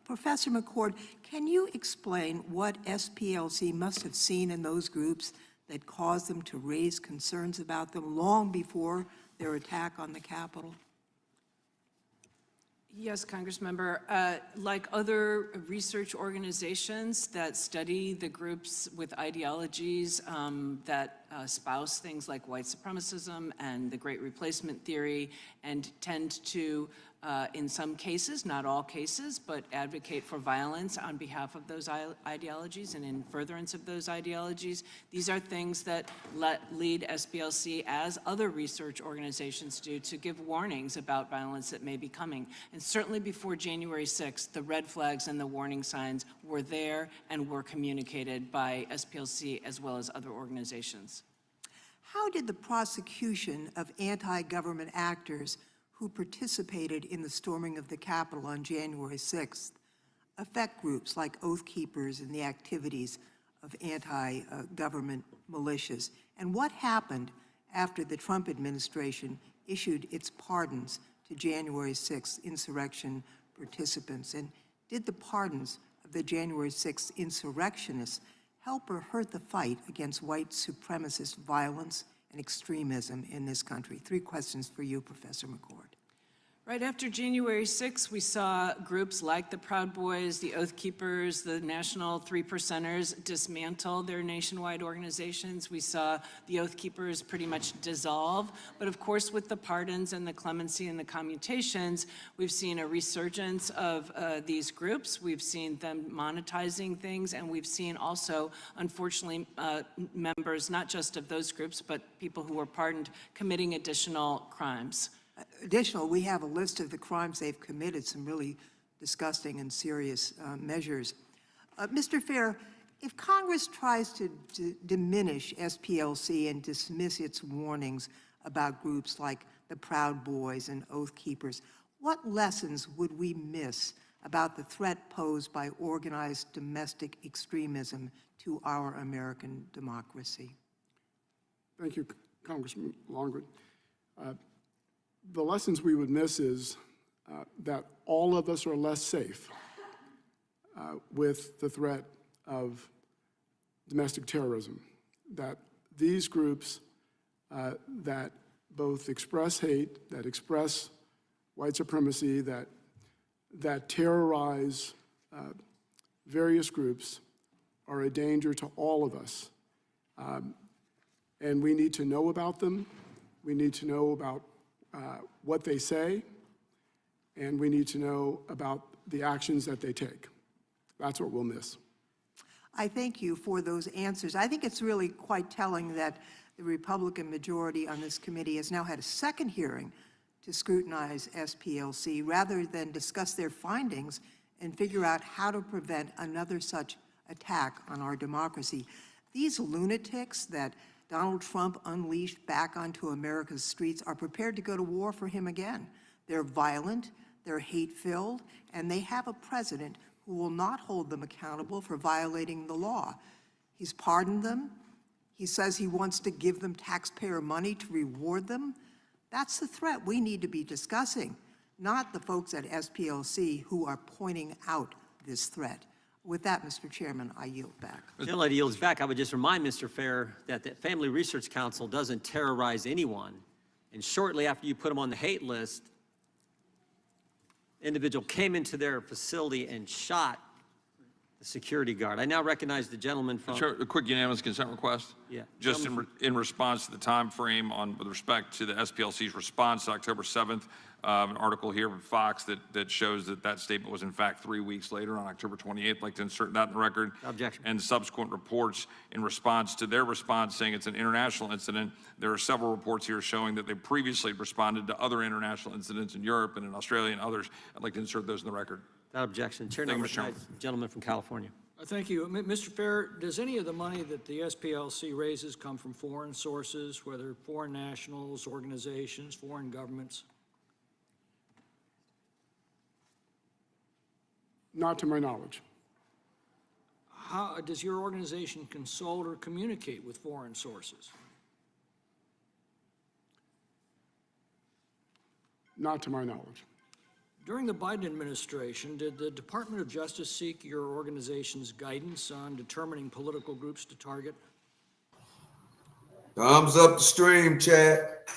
Professor McCord, can you explain what SPLC must have seen in those groups that caused them to raise concerns about them long before their attack on the Capitol? Yes, Congressmember. Like other research organizations that study the groups with ideologies that espouse things like white supremacism and the Great Replacement theory, and tend to, in some cases, not all cases, but advocate for violence on behalf of those ideologies and in furtherance of those ideologies. These are things that lead SPLC, as other research organizations do, to give warnings about violence that may be coming. And certainly before January 6th, the red flags and the warning signs were there and were communicated by SPLC as well as other organizations. How did the prosecution of anti-government actors who participated in the storming of the Capitol on January 6th affect groups like Oath Keepers and the activities of anti-government militias? And what happened after the Trump administration issued its pardons to January 6th insurrection participants? And did the pardons of the January 6th insurrectionists help or hurt the fight against white supremacist violence and extremism in this country? 3 questions for you, Professor McCord. Right after January 6th, we saw groups like the Proud Boys, the Oath Keepers, the National 3%ers dismantle their nationwide organizations. We saw the Oath Keepers pretty much dissolve. But of course, with the pardons and the clemency and the commutations, we've seen a resurgence of these groups. We've seen them monetizing things, and we've seen also, unfortunately, members not just of those groups, but people who were pardoned committing additional crimes. We have a list of the crimes they've committed, some really disgusting and serious measures. Mr. Fair, if Congress tries to diminish SPLC and dismiss its warnings about groups like the Proud Boys and Oath Keepers, what lessons would we miss about the threat posed by organized domestic extremism to our American democracy? Thank you, Congressman Longwood. The lessons we would miss is that all of us are less safe with the threat of domestic terrorism, that these groups that both express hate, that express white supremacy, that terrorize various groups are a danger to all of us. And we need to know about them. We need to know about what they say, and we need to know about the actions that they take. That's what we'll miss. I thank you for those answers. I think it's really quite telling that the Republican majority on this committee has now had a second hearing to scrutinize SPLC rather than discuss their findings and figure out how to prevent another such attack on our democracy. These lunatics that Donald Trump unleashed back onto America's streets are prepared to go to war for him again. They're violent, they're hate-filled, and they have a president who will not hold them accountable for violating the law. He's pardoned them. He says he wants to give them taxpayer money to reward them. That's the threat we need to be discussing, not the folks at SPLC who are pointing out this threat. With that, Mr. Chairman, I yield back. Until it yields back, I would just remind Mr. Fair that the Family Research Council doesn't terrorize anyone. And shortly after you put them on the hate list, individual came into their facility and shot the security guard. I now recognize the gentleman from. Chair, a quick unanimous consent request. Yeah. Just in response to the time frame with respect to the SPLC's response to October 7th, an article here from Fox that shows that statement was in fact 3 weeks later on October 28th. I'd like to insert that in the record. Objection. And subsequent reports in response to their response saying it's an international incident. There are several reports here showing that they previously responded to other international incidents in Europe and in Australia and others. I'd like to insert those in the record. Without objection. Chair Thank you, number Mr. Chairman. gentleman from California. Thank you. Mr. Fair, does any of the money that the SPLC raises come from foreign sources, whether foreign nationals, organizations, foreign governments? Not to my knowledge. How does your organization consult or communicate with foreign sources? Not to my knowledge. During the Biden administration, did the Department of Justice seek your organization's guidance on determining political groups to target? Thumbs up the stream, chat.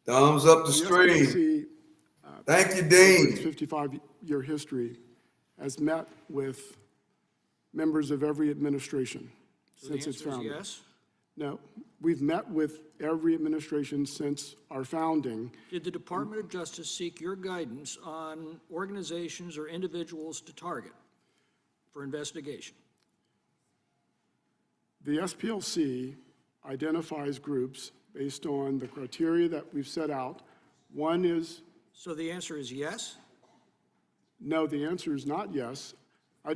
Thumbs up the stream. SPLC, Thank you, over Dean. its 55-year history, has met with members of every administration So since the its answer is founding. yes? No, we've met with every administration since our founding. Did the Department of Justice seek your guidance on organizations or individuals to target for investigation? The SPLC identifies groups based on the criteria that we've set out. One is, So the answer is yes? no, the answer is not yes.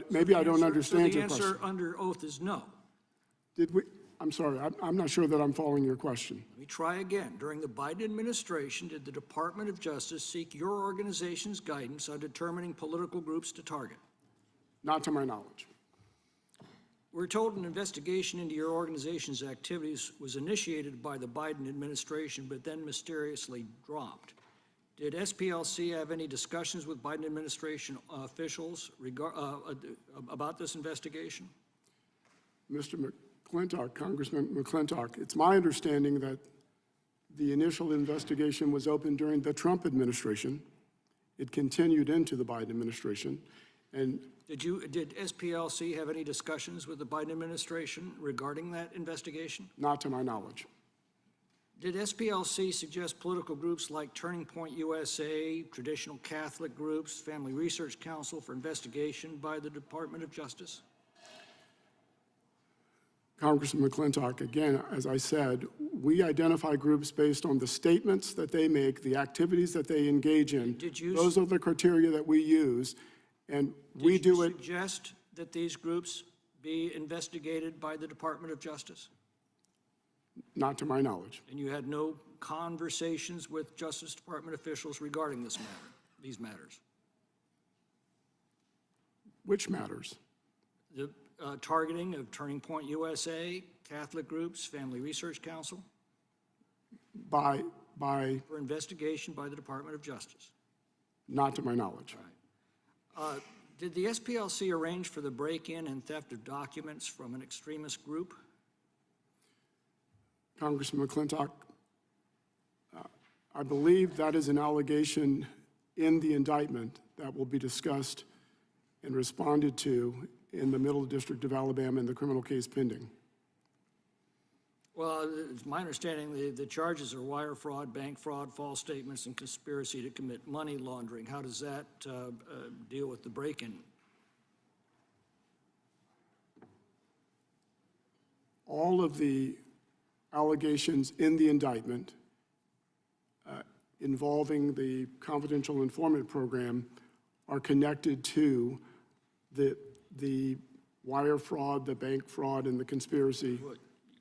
Maybe I don't understand your So question. the answer under oath is no. Did we, I'm sorry, I'm not sure that I'm following your question. Let me try again. During the Biden administration, did the Department of Justice seek your organization's guidance on determining political groups to target? Not to my knowledge. We're told an investigation into your organization's activities was initiated by the Biden administration, but then mysteriously dropped. Did SPLC have any discussions with Biden administration officials about this investigation? Mr. McClintock, Congressman McClintock, it's my understanding that the initial investigation was opened during the Trump administration. It continued into the Biden administration. And Did SPLC have any discussions with the Biden administration regarding that investigation? not to my knowledge. Did SPLC suggest political groups like Turning Point USA, traditional Catholic groups, Family Research Council for investigation by the Department of Justice? Congressman McClintock, again, as I said, we identify groups based on the statements that they make, the activities that they engage in. Those are the criteria that we use, and we do it. Did you suggest that these groups be investigated by the Department of Justice? Not to my knowledge. And you had no conversations with Justice Department officials regarding these matters? Which matters? The targeting of Turning Point USA, Catholic groups, Family Research Council? By For investigation by the Department of Justice. not to my knowledge. Did the SPLC arrange for the break-in and theft of documents from an extremist group? Congressman McClintock, I believe that is an allegation in the indictment that will be discussed and responded to in the Middle District of Alabama in the criminal case pending. Well, it's my understanding the charges are wire fraud, bank fraud, false statements, and conspiracy to commit money laundering. How does that deal with the break-in? All of the allegations in the indictment involving the confidential informant program are connected to the wire fraud, the bank fraud, and the conspiracy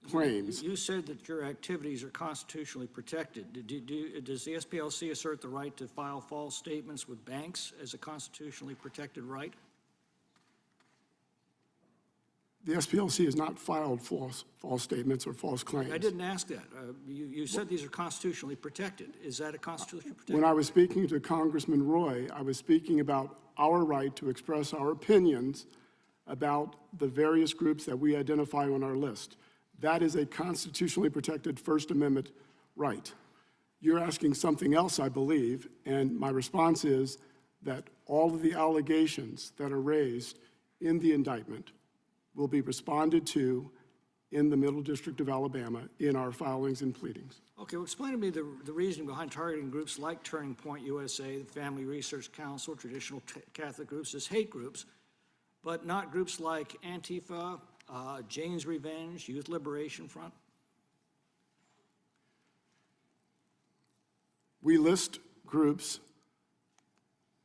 claims. You said that your activities are constitutionally protected. Does the SPLC assert the right to file false statements with banks as a constitutionally protected right? The SPLC has not filed false statements or false claims. I didn't ask that. You said these are constitutionally protected. Is that a constitutionally protected? When I was speaking to Congressman Roy, I was speaking about our right to express our opinions about the various groups that we identify on our list. That is a constitutionally protected First Amendment right. You're asking something else, I believe, and my response is that all of the allegations that are raised in the indictment will be responded to in the Middle District of Alabama in our filings and pleadings. Okay, well, explain to me the reasoning behind targeting groups like Turning Point USA, the Family Research Council, traditional Catholic groups as hate groups, but not groups like Antifa, Jane's Revenge, Youth Liberation Front? We list groups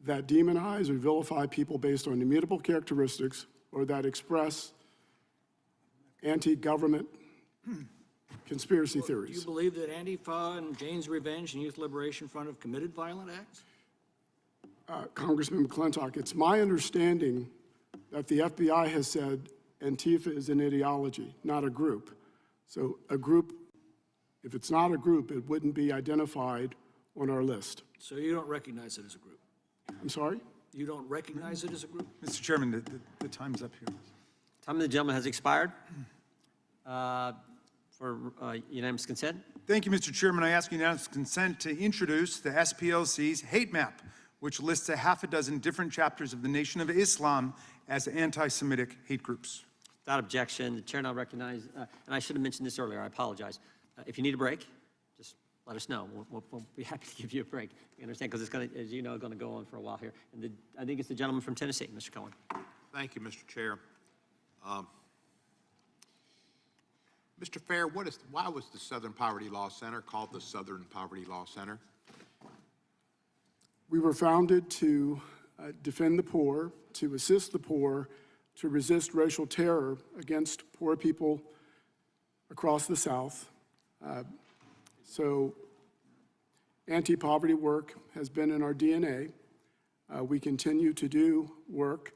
that demonize or vilify people based on immutable characteristics or that express anti-government conspiracy theories. Do you believe that Antifa and Jane's Revenge and Youth Liberation Front have committed violent acts? Congressman McClintock, it's my understanding that the FBI has said Antifa is an ideology, not a group. So a group, if it's not a group, it wouldn't be identified on our list. So you don't recognize it as a group? I'm sorry? You don't recognize it as a group? Mr. Chairman, the time's up here. Time of the gentleman has expired. For unanimous consent. Thank you, Mr. Chairman. I ask unanimous consent to introduce the SPLC's hate map, which lists a half a dozen different chapters of the Nation of Islam as anti-Semitic hate groups. Without objection, the chair now recognizes, and I should have mentioned this earlier, I apologize. If you need a break, just let us know. We'll be happy to give you a break. You understand, because it's going to, as you know, going to go on for a while here. And I think it's the gentleman from Tennessee, Mr. Cohen. Thank you, Mr. Chair. Mr. Fair, why was the Southern Poverty Law Center called the Southern Poverty Law Center? We were founded to defend the poor, to assist the poor, to resist racial terror against poor people across the South. So anti-poverty work has been in our DNA. We continue to do work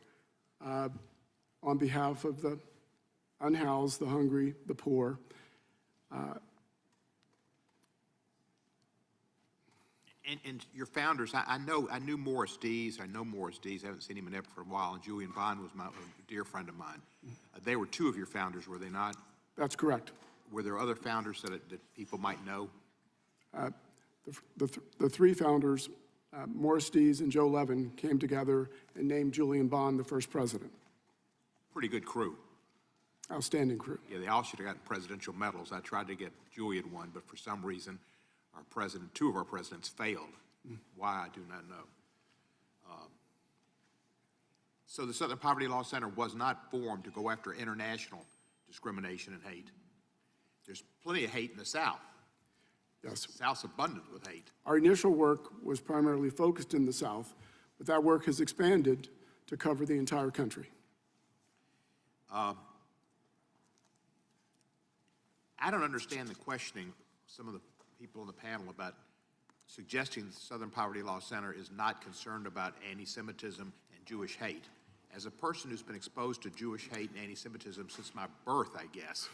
on behalf of the unhoused, the hungry, the poor. And your founders, I knew Morris Dees. I know Morris Dees. I haven't seen him in Epic for a while. And Julian Bond was a dear friend of mine. They were two of your founders, were they not? That's correct. Were there other founders that people might know? The three founders, Morris Dees and Joe Levin, came together and named Julian Bond the first president. Pretty good crew. Outstanding crew. Yeah, they all should have gotten presidential medals. I tried to get Julian one, but for some reason, two of our presidents failed. Why, I do not know. So the Southern Poverty Law Center was not formed to go after international discrimination and hate. There's plenty of hate in the South. Yes. The South's abundant with hate. Our initial work was primarily focused in the South, but that work has expanded to cover the entire country. I don't understand the questioning of some of the people on the panel about suggesting the Southern Poverty Law Center is not concerned about anti-Semitism and Jewish hate. As a person who's been exposed to Jewish hate and anti-Semitism since my birth, I guess,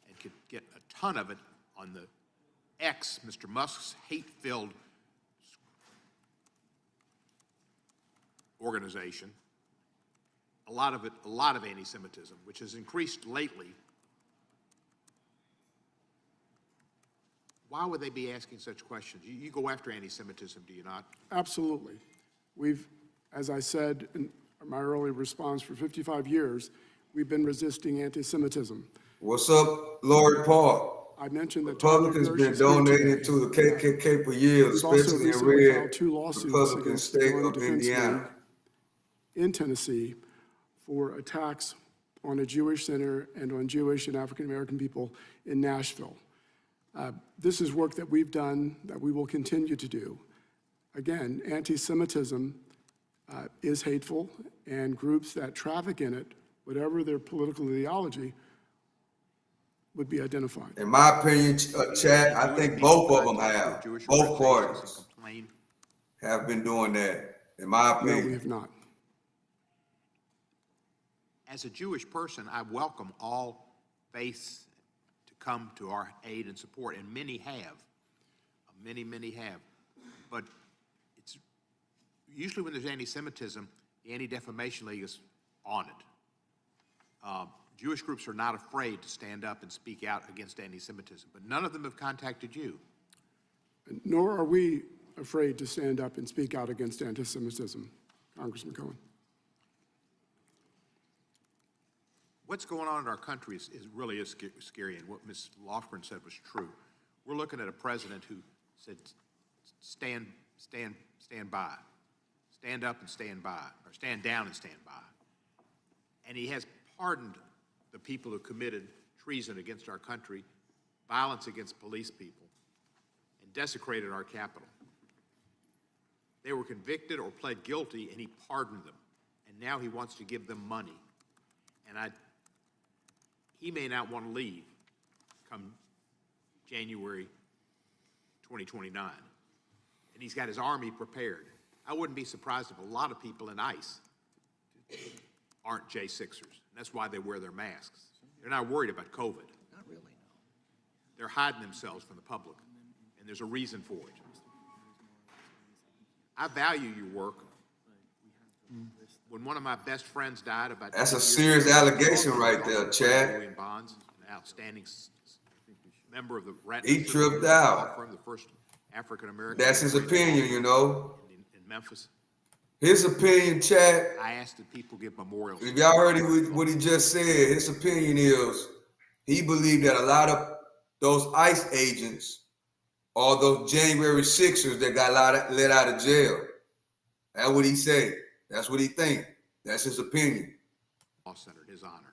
and could get a ton of it on the Mr. Musk's hate-filled organization, a lot of anti-Semitism, which has increased lately. Why would they be asking such questions? You go after anti-Semitism, do you not? Absolutely. We've, as I said in my early response, for 55 years, we've been resisting anti-Semitism. What's up, Lord Paul? I mentioned that Republicans been donating to the KKK for years, especially in red Republican state of Indiana. In Tennessee for attacks on a Jewish center and on Jewish and African American people in Nashville. This is work that we've done, that we will continue to do. Again, anti-Semitism is hateful, and groups that traffic in it, whatever their political ideology, would be identified. In my opinion, Chad, I think both of them have. Both parties have been doing that, in my opinion. No, we have not. As a Jewish person, I welcome all faiths to come to our aid and support, and many have. Many have. But it's usually when there's anti-Semitism, the Anti-Defamation League is on it. Jewish groups are not afraid to stand up and speak out against anti-Semitism, but none of them have contacted you. Nor are we afraid to stand up and speak out against anti-Semitism, Congressman Cohen. What's going on in our country is really scary, and what Ms. Lofgren said was true. We're looking at a president who said, stand by, stand up and stand by, or stand down and stand by. And he has pardoned the people who committed treason against our country, violence against police people, and desecrated our Capitol. They were convicted or pled guilty, and he pardoned them. And now he wants to give them money. And he may not want to leave come January 2029. And he's got his army prepared. I wouldn't be surprised if a lot of people in ICE aren't J6ers. And that's why they wear their masks. They're not worried about COVID. Not really, no. They're hiding themselves from the public, and there's a reason for it. I value your work. When one of my best friends died about— That's a serious allegation right there, Chad. Bonds, an outstanding member of the— He tripped out. The first African-American— That's his opinion, you know. In Memphis. His opinion, Chad. I asked that people give memorials. If y'all heard what he just said, his opinion is he believed that a lot of those ICE agents are those January 6ers that got let out of jail. That's what he said. That's what he think. That's his opinion. Law Center, his honor.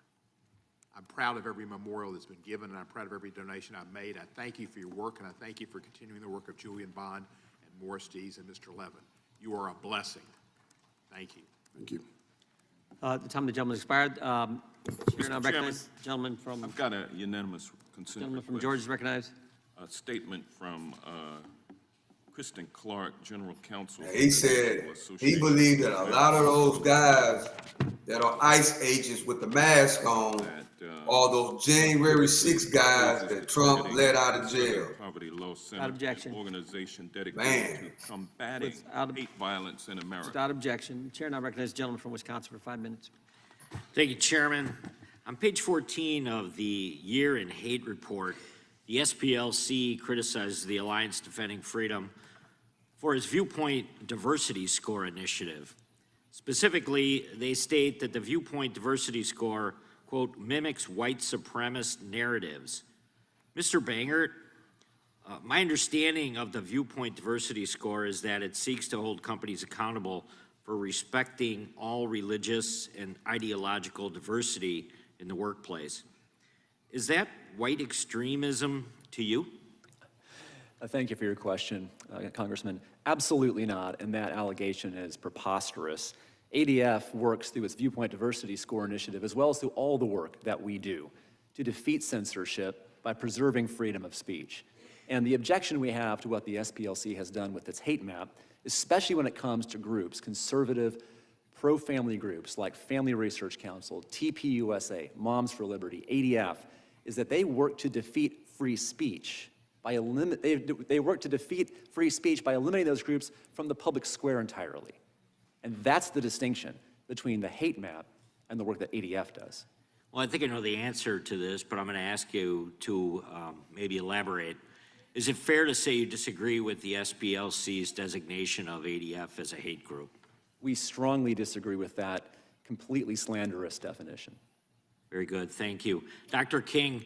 I'm proud of every memorial that's been given, and I'm proud of every donation I've made. I thank you for your work, and I thank you for continuing the work of Julian Bond and Morris Dees and Mr. Levin. You are a blessing. Thank you. Thank you. The time of the gentleman expired. Chair now recognizes the gentleman from— I've got a unanimous consent Gentleman from request. Georgia is recognized. A statement from Kristen Clark, General Counsel. He said he believed that a lot of those guys that are ICE agents with the mask on are those January 6 guys that Trump let out of jail. Poverty Law Center, Without objection. an organization dedicated to combating hate violence in America. Without objection. The chair now recognizes the gentleman from Wisconsin for 5 minutes. Thank you, Chairman. On page 14 of the Year in Hate report, the SPLC criticizes the Alliance Defending Freedom for its Viewpoint Diversity Score initiative. Specifically, they state that the Viewpoint Diversity Score, quote, mimics white supremacist narratives. Mr. Bangert, my understanding of the Viewpoint Diversity Score is that it seeks to hold companies accountable for respecting all religious and ideological diversity in the workplace. Is that white extremism to you? Thank you for your question, Congressman. Absolutely not, and that allegation is preposterous. ADF works through its Viewpoint Diversity Score initiative, as well as through all the work that we do to defeat censorship by preserving freedom of speech. And the objection we have to what the SPLC has done with its hate map, especially when it comes to groups, conservative, pro-family groups like Family Research Council, TPUSA, Moms for Liberty, ADF, is that they work to defeat free speech by they work to defeat free speech by eliminating those groups from the public square entirely. And that's the distinction between the hate map and the work that ADF does. Well, I think I know the answer to this, but I'm going to ask you to maybe elaborate. Is it fair to say you disagree with the SPLC's designation of ADF as a hate group? We strongly disagree with that completely slanderous definition. Very good, thank you. Dr. King,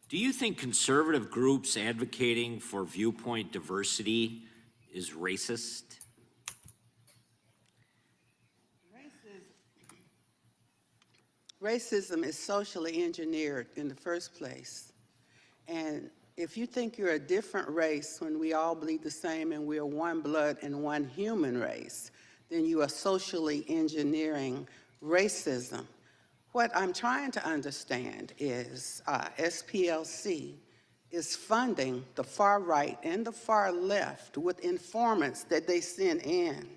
do you think conservative groups advocating for viewpoint diversity is racist? Racism is socially engineered in the first place. And if you think you're a different race when we all bleed the same and we're one blood and one human race, then you are socially engineering racism. What I'm trying to understand is SPLC is funding the far right and the far left with informants that they send in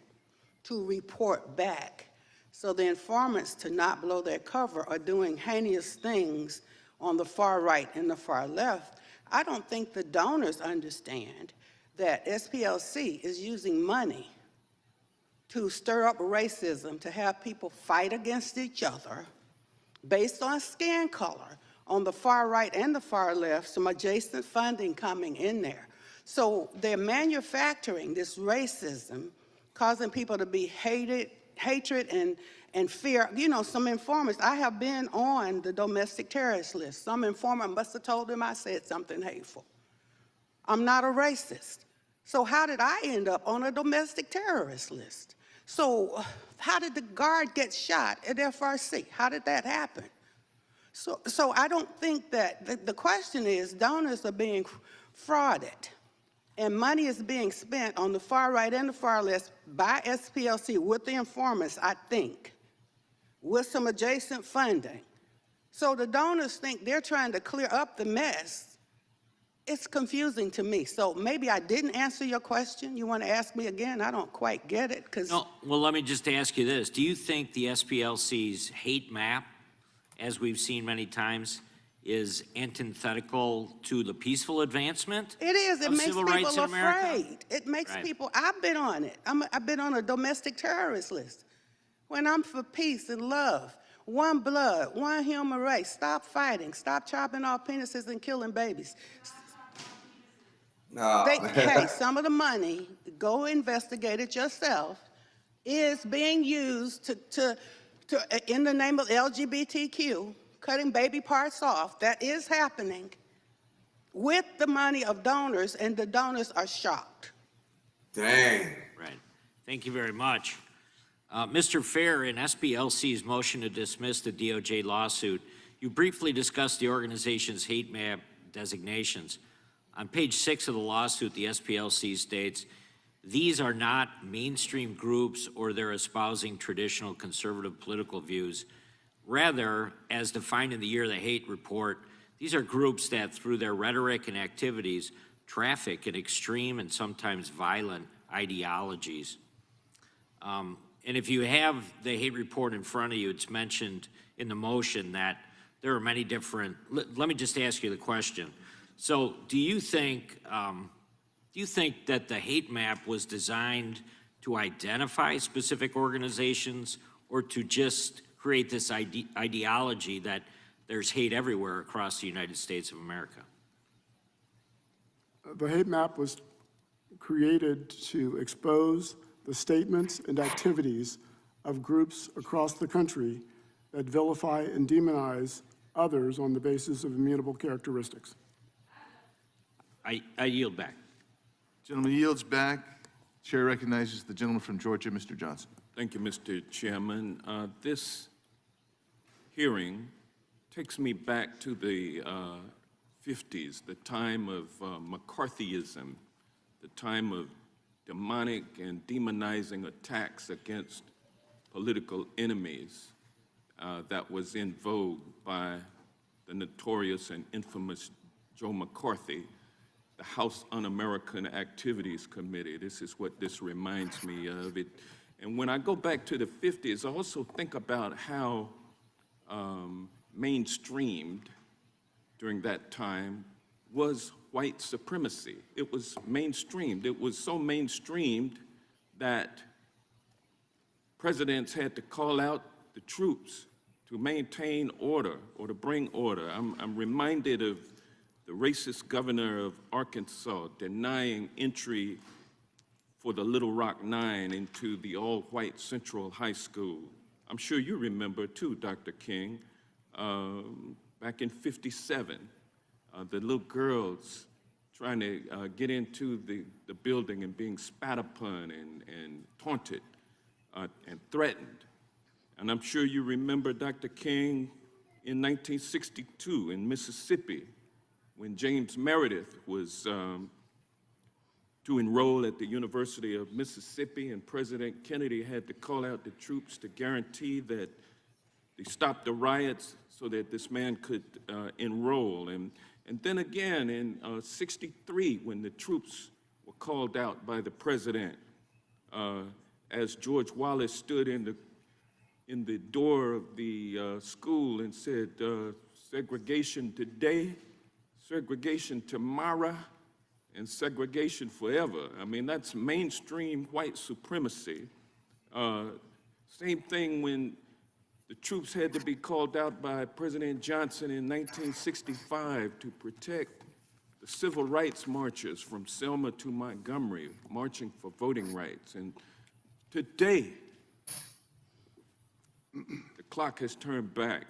to report back. So the informants, to not blow their cover, are doing heinous things on the far right and the far left. I don't think the donors understand that SPLC is using money to stir up racism, to have people fight against each other based on skin color on the far right and the far left, some adjacent funding coming in there. So they're manufacturing this racism, causing people to be hatred and fear, you know, some informers. I have been on the domestic terrorist list. Some informer must have told them I said something hateful. I'm not a racist. So how did I end up on a domestic terrorist list? So how did the guard get shot at FRC? How did that happen? So I don't think that, the question is donors are being frauded and money is being spent on the far right and the far left by SPLC with the informers, I think, with some adjacent funding. So the donors think they're trying to clear up the mess. It's confusing to me. So maybe I didn't answer your question. You want to ask me again? I don't quite get it. No, well, let me just ask you this. Do you think the SPLC's hate map, as we've seen many times, is antithetical to the peaceful advancement It is. It of makes civil people rights in America? afraid. It makes Right. people, I've been on it. I've been on a domestic terrorist list. When I'm for peace and love, one blood, one human race, stop fighting, stop chopping off penises and killing babies. No. Hey, some of the money, go investigate it yourself, is being used to in the name of LGBTQ, cutting baby parts off. That is happening with the money of donors, and the donors are shocked. Dang. Right. Thank you very much. Mr. Fair, in SPLC's motion to dismiss the DOJ lawsuit, you briefly discussed the organization's hate map designations. On page 6 of the lawsuit, the SPLC states, these are not mainstream groups or they're espousing traditional conservative political views. Rather, as defined in the Year of the Hate report, these are groups that, through their rhetoric and activities, traffic in extreme and sometimes violent ideologies. And if you have the hate report in front of you, it's mentioned in the motion that there are many different, let me just ask you the question. So do you think that the hate map was designed to identify specific organizations or to just create this ideology that there's hate everywhere across the United States of America? The hate map was created to expose the statements and activities of groups across the country that vilify and demonize others on the basis of immutable characteristics. I yield back. Gentleman yields back. Chair recognizes the gentleman from Georgia, Mr. Johnson. Thank you, Mr. Chairman. This hearing takes me back to the 50s, the time of McCarthyism, the time of demonic and demonizing attacks against political enemies that was in vogue by the notorious and infamous Joe McCarthy, the House Un-American Activities Committee. This is what this reminds me of. And when I go back to the 50s, I also think about how mainstreamed during that time was white supremacy. It was mainstreamed. It was so mainstreamed that presidents had to call out the troops to maintain order or to bring order. I'm reminded of the racist governor of Arkansas denying entry for the Little Rock Nine into the all-white Central High School. I'm sure you remember too, Dr. King, back in '57, the little girls trying to get into the building and being spat upon and taunted and threatened. And I'm sure you remember, Dr. King, in 1962 in Mississippi, when James Meredith was to enroll at the University of Mississippi, and President Kennedy had to call out the troops to guarantee that they stopped the riots so that this man could enroll. And then again in '63, when the troops were called out by the president, as George Wallace stood in the door of the school and said, segregation today, segregation tomorrow, and segregation forever. I mean, that's mainstream white supremacy. Same thing when the troops had to be called out by President Johnson in 1965 to protect the civil rights marchers from Selma to Montgomery, marching for voting rights. And today, The clock has turned back.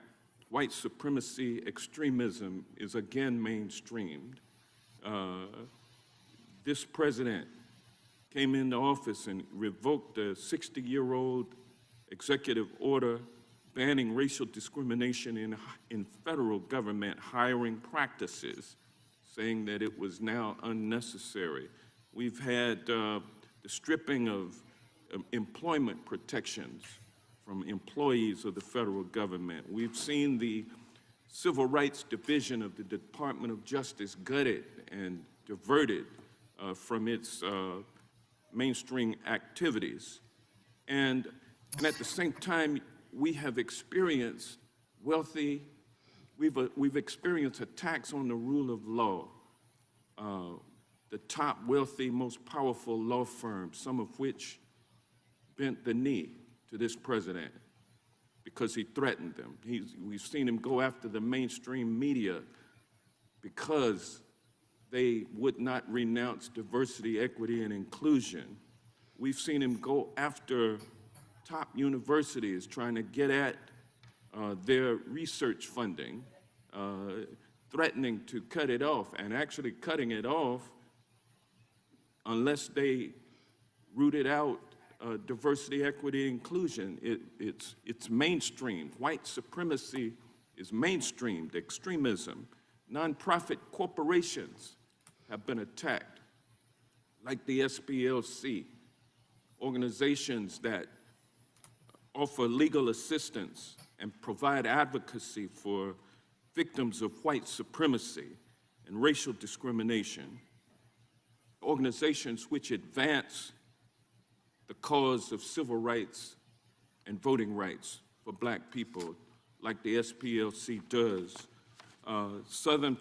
White supremacy extremism is again mainstreamed. This president came into office and revoked a 60-year-old executive order banning racial discrimination in federal government hiring practices, saying that it was now unnecessary. We've had the stripping of employment protections from employees of the federal government. We've seen the Civil Rights Division of the Department of Justice gutted and diverted from its mainstream activities. And at the same time, we have experienced we've experienced attacks on the rule of law. The top wealthy, most powerful law firms, some of which bent the knee to this president because he threatened them. We've seen him go after the mainstream media because they would not renounce diversity, equity, and inclusion. We've seen him go after top universities trying to get at their research funding, threatening to cut it off, and actually cutting it off unless they rooted out diversity, equity, inclusion. It's mainstream. White supremacy is mainstreamed. Extremism. Nonprofit corporations have been attacked, like the SPLC, organizations that offer legal assistance and provide advocacy for victims of white supremacy and racial discrimination, organizations which advance the cause of civil rights and voting rights for Black people, like the SPLC does. Southern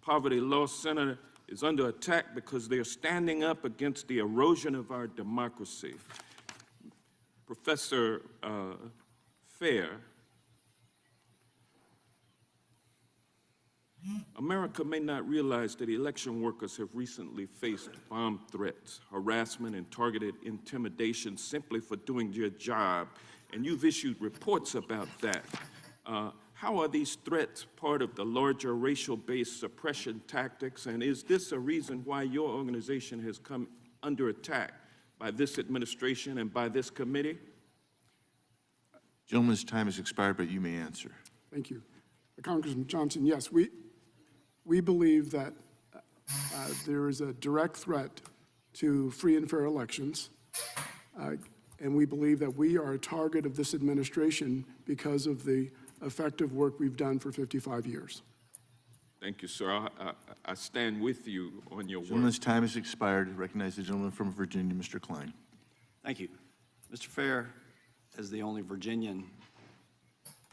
Poverty Law Center is under attack because they're standing up against the erosion of our democracy. Professor Fair, America may not realize that election workers have recently faced bomb threats, harassment, and targeted intimidation simply for doing their job, and you've issued reports about that. How are these threats part of the larger racial-based suppression tactics, and is this a reason why your organization has come under attack by this administration and by this committee? Gentleman's time has expired, but you may answer. Thank you. Congressman Johnson, yes, we believe that there is a direct threat to free and fair elections, and we believe that we are a target of this administration because of the effective work we've done for 55 years. Thank you, sir. I stand with you on your work. Gentleman's time has expired. Recognize the gentleman from Virginia, Mr. Klein. Thank you. Mr. Fair, as the only Virginian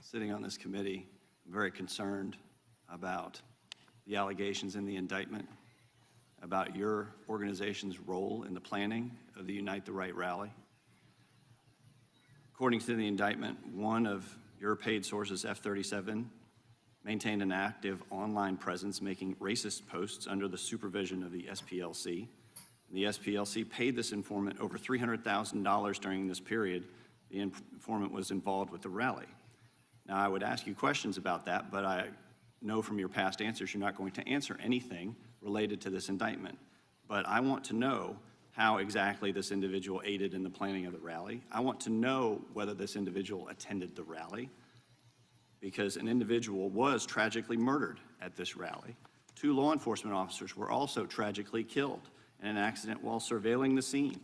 sitting on this committee, I'm very concerned about the allegations in the indictment, about your organization's role in the planning of the Unite the Right rally. According to the indictment, one of your paid sources, F-37, maintained an active online presence making racist posts under the supervision of the SPLC. The SPLC paid this informant over $300,000 during this period. The informant was involved with the rally. Now, I would ask you questions about that, but I know from your past answers you're not going to answer anything related to this indictment. But I want to know how exactly this individual aided in the planning of the rally. I want to know whether this individual attended the rally, because an individual was tragically murdered at this rally. 2 law enforcement officers were also tragically killed in an accident while surveilling the scene.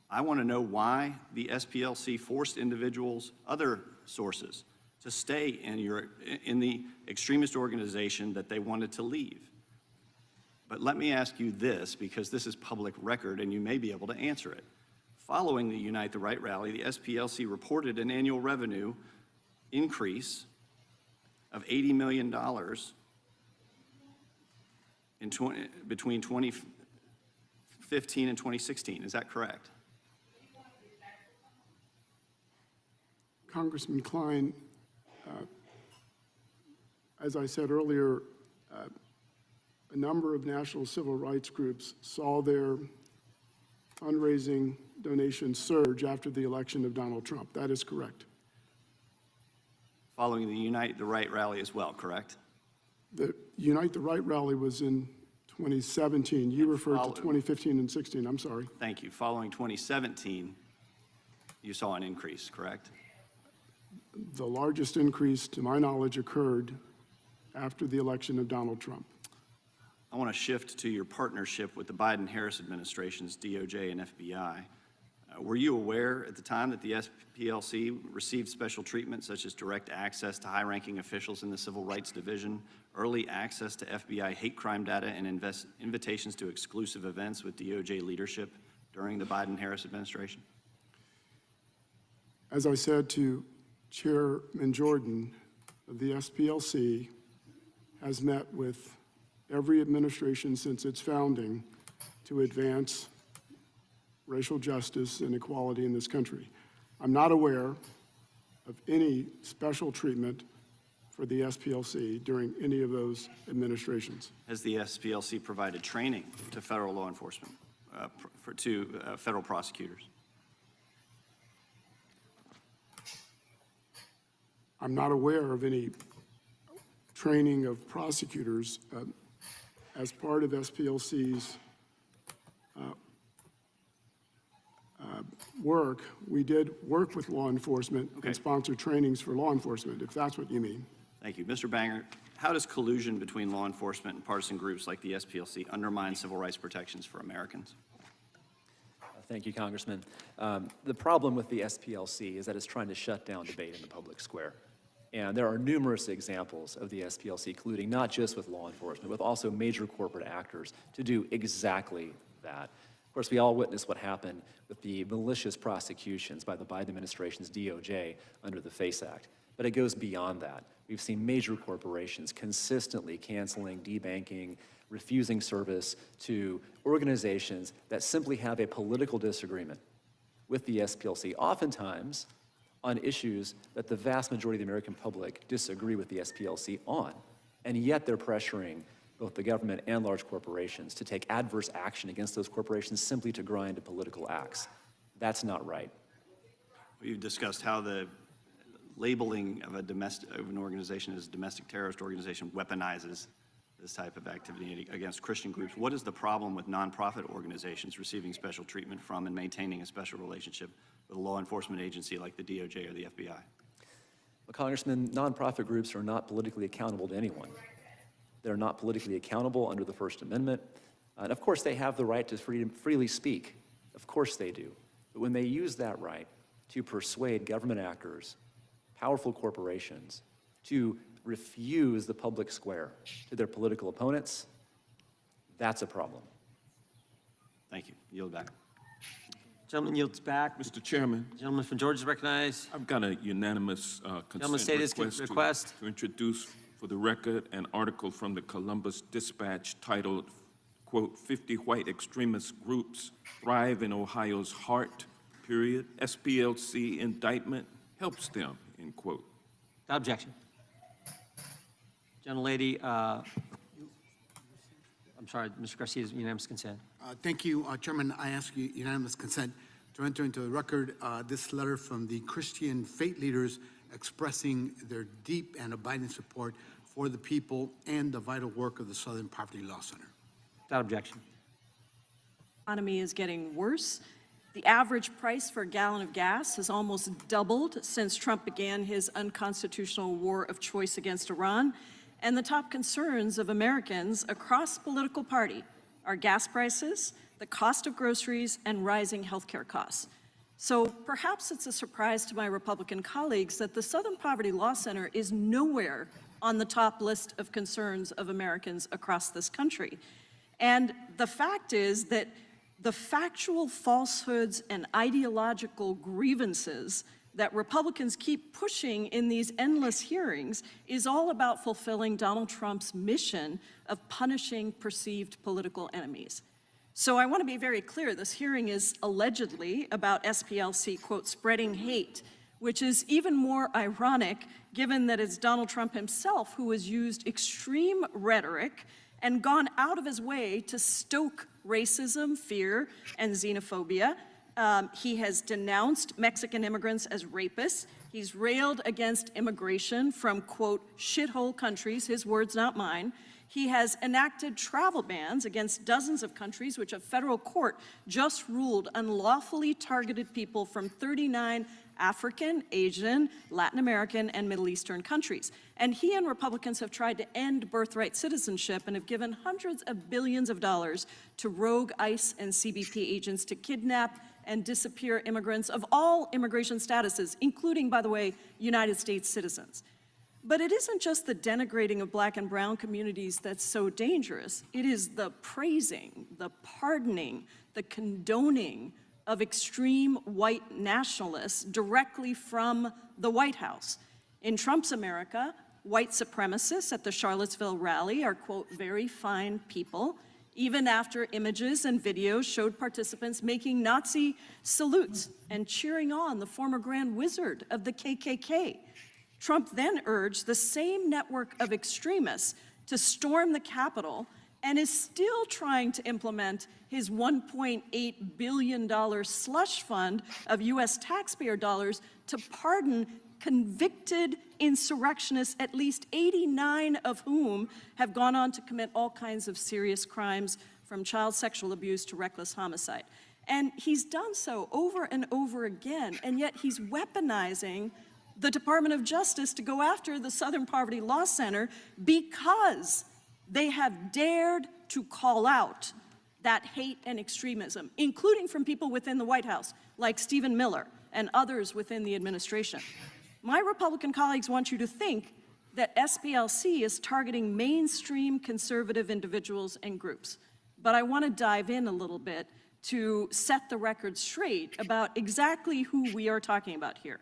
I want to know why the SPLC forced individuals, other sources, to stay in the extremist organization that they wanted to leave. But let me ask you this, because this is public record and you may be able to answer it. Following the Unite the Right rally, the SPLC reported an annual revenue increase of $80 million between 2015 and 2016. Is that correct? Congressman Klein, as I said earlier, a number of national civil rights groups saw their fundraising donations surge after the election of Donald Trump. That is correct. Following the Unite the Right rally as well, correct? The Unite the Right rally was in 2017. You referred to 2015 and 16. I'm sorry. Thank you. Following 2017, you saw an increase, correct? The largest increase, to my knowledge, occurred after the election of Donald Trump. I want to shift to your partnership with the Biden-Harris administration's DOJ and FBI. Were you aware at the time that the SPLC received special treatment, such as direct access to high-ranking officials in the Civil Rights Division, early access to FBI hate crime data, and invitations to exclusive events with DOJ leadership during the Biden-Harris administration? As I said to Chairman Jordan, the SPLC has met with every administration since its founding to advance racial justice and equality in this country. I'm not aware of any special treatment for the SPLC during any of those administrations. Has the SPLC provided training to federal law enforcement, federal prosecutors? I'm not aware of any training of prosecutors as part of SPLC's work. We did work with law enforcement and sponsor trainings for law enforcement, if that's what you mean. Thank you. Mr. Banger, how does collusion between law enforcement and partisan groups like the SPLC undermine civil rights protections for Americans? Thank you, Congressman. The problem with the SPLC is that it's trying to shut down debate in the public square. And there are numerous examples of the SPLC colluding, not just with law enforcement, but also major corporate actors to do exactly that. Of course, we all witnessed what happened with the malicious prosecutions by the Biden administration's DOJ under the FACE Act. But it goes beyond that. We've seen major corporations consistently canceling, debanking, refusing service to organizations that simply have a political disagreement with the SPLC, oftentimes on issues that the vast majority of the American public disagree with the SPLC on. And yet they're pressuring both the government and large corporations to take adverse action against those corporations simply to grind to political acts. That's not right. We've discussed how the labeling of an organization as a domestic terrorist organization weaponizes this type of activity against Christian groups. What is the problem with nonprofit organizations receiving special treatment from and maintaining a special relationship with a law enforcement agency like the DOJ or the FBI? Well, Congressman, nonprofit groups are not politically accountable to anyone. They're not politically accountable under the First Amendment. And of course, they have the right to freely speak. Of course they do. But when they use that right to persuade government actors, powerful corporations, to refuse the public square to their political opponents, that's a problem. Thank you. Yield back. Gentleman yields back. Mr. Chairman. Gentleman from Georgia is recognized. I've got a unanimous Gentleman consent state his request to introduce for the record an article from the Columbus Dispatch titled, quote, 50 white extremist groups thrive in Ohio's heart, period. SPLC indictment helps them, end quote. Without objection. Gentlelady, I'm sorry, Mr. Garcia's unanimous consent. Thank you, Chairman. I ask you unanimous consent to enter into the record this letter from the Christian faith leaders expressing their deep and abiding support for the people and the vital work of the Southern Poverty Law Center. Without objection. Economy is getting worse. The average price for a gallon of gas has almost doubled since Trump began his unconstitutional war of choice against Iran. And the top concerns of Americans across political party are gas prices, the cost of groceries, and rising healthcare costs. So perhaps it's a surprise to my Republican colleagues that the Southern Poverty Law Center is nowhere on the top list of concerns of Americans across this country. And the fact is that the factual falsehoods and ideological grievances that Republicans keep pushing in these endless hearings is all about fulfilling Donald Trump's mission of punishing perceived political enemies. So I want to be very clear, this hearing is allegedly about SPLC, quote, spreading hate, which is even more ironic given that it's Donald Trump himself who has used extreme rhetoric and gone out of his way to stoke racism, fear, and xenophobia. He has denounced Mexican immigrants as rapists. He's railed against immigration from, quote, shithole countries, his words, not mine. He has enacted travel bans against dozens of countries, which a federal court just ruled unlawfully targeted people from 39 African, Asian, Latin American, and Middle Eastern countries. And he and Republicans have tried to end birthright citizenship and have given hundreds of billions of dollars to rogue ICE and CBP agents to kidnap and disappear immigrants of all immigration statuses, including, by the way, United States citizens. But it isn't just the denigrating of Black and brown communities that's so dangerous. It is the praising, the pardoning, the condoning of extreme white nationalists directly from the White House. In Trump's America, white supremacists at the Charlottesville rally are, quote, very fine people, even after images and videos showed participants making Nazi salutes and cheering on the former Grand Wizard of the KKK. Trump then urged the same network of extremists to storm the Capitol and is still trying to implement his $1.8 billion slush fund of U.S. taxpayer dollars to pardon convicted insurrectionists, at least 89 of whom have gone on to commit all kinds of serious crimes, from child sexual abuse to reckless homicide. And he's done so over and over again, and yet he's weaponizing the Department of Justice to go after the Southern Poverty Law Center because they have dared to call out that hate and extremism, including from people within the White House, like Stephen Miller and others within the administration. My Republican colleagues want you to think that SPLC is targeting mainstream conservative individuals and groups. But I want to dive in a little bit to set the record straight about exactly who we are talking about here.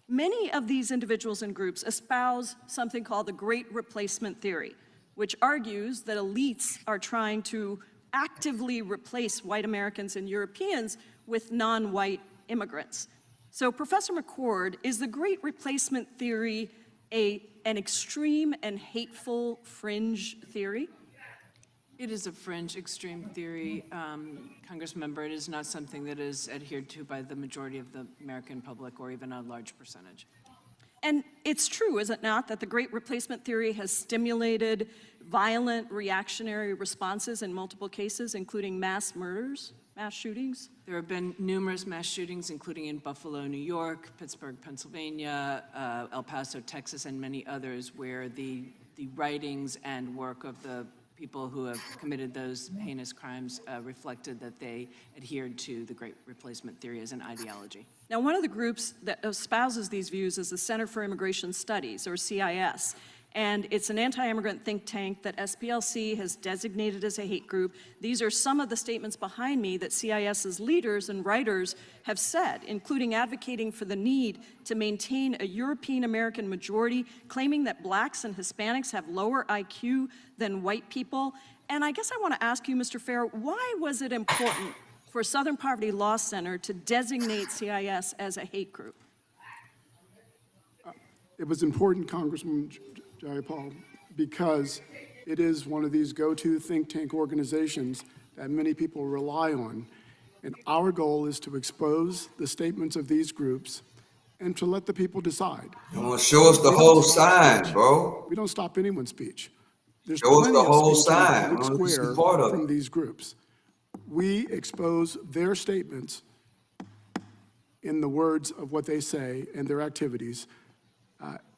Many of these individuals and groups espouse something called the Great Replacement Theory, which argues that elites are trying to actively replace white Americans and Europeans with non-white immigrants. So, Professor McCord, is the Great Replacement Theory an extreme and hateful fringe theory? It is a fringe extreme theory, Congressmember. It is not something that is adhered to by the majority of the American public or even a large percentage. And it's true, is it not, that the Great Replacement Theory has stimulated violent reactionary responses in multiple cases, including mass murders, mass shootings? There have been numerous mass shootings, including in Buffalo, New York, Pittsburgh, Pennsylvania, El Paso, Texas, and many others, where the writings and work of the people who have committed those heinous crimes reflected that they adhered to the Great Replacement Theory as an ideology. Now, one of the groups that espouses these views is the Center for Immigration Studies, or CIS, and it's an anti-immigrant think tank that SPLC has designated as a hate group. These are some of the statements behind me that CIS's leaders and writers have said, including advocating for the need to maintain a European-American majority, claiming that blacks and Hispanics have lower IQ than white people. And I guess I want to ask you, Mr. Fair, why was it important for Southern Poverty Law Center to designate CIS as a hate group? It was important, Congressman Jayapal, because it is one of these go-to think tank organizations that many people rely on. And our goal is to expose the statements of these groups and to let the people decide. You want to show us the whole sign, bro? We don't stop anyone's speech. There's Show us plenty the of whole speech in the sign. public I wanna see square part of from it. these groups. We expose their statements in the words of what they say and their activities,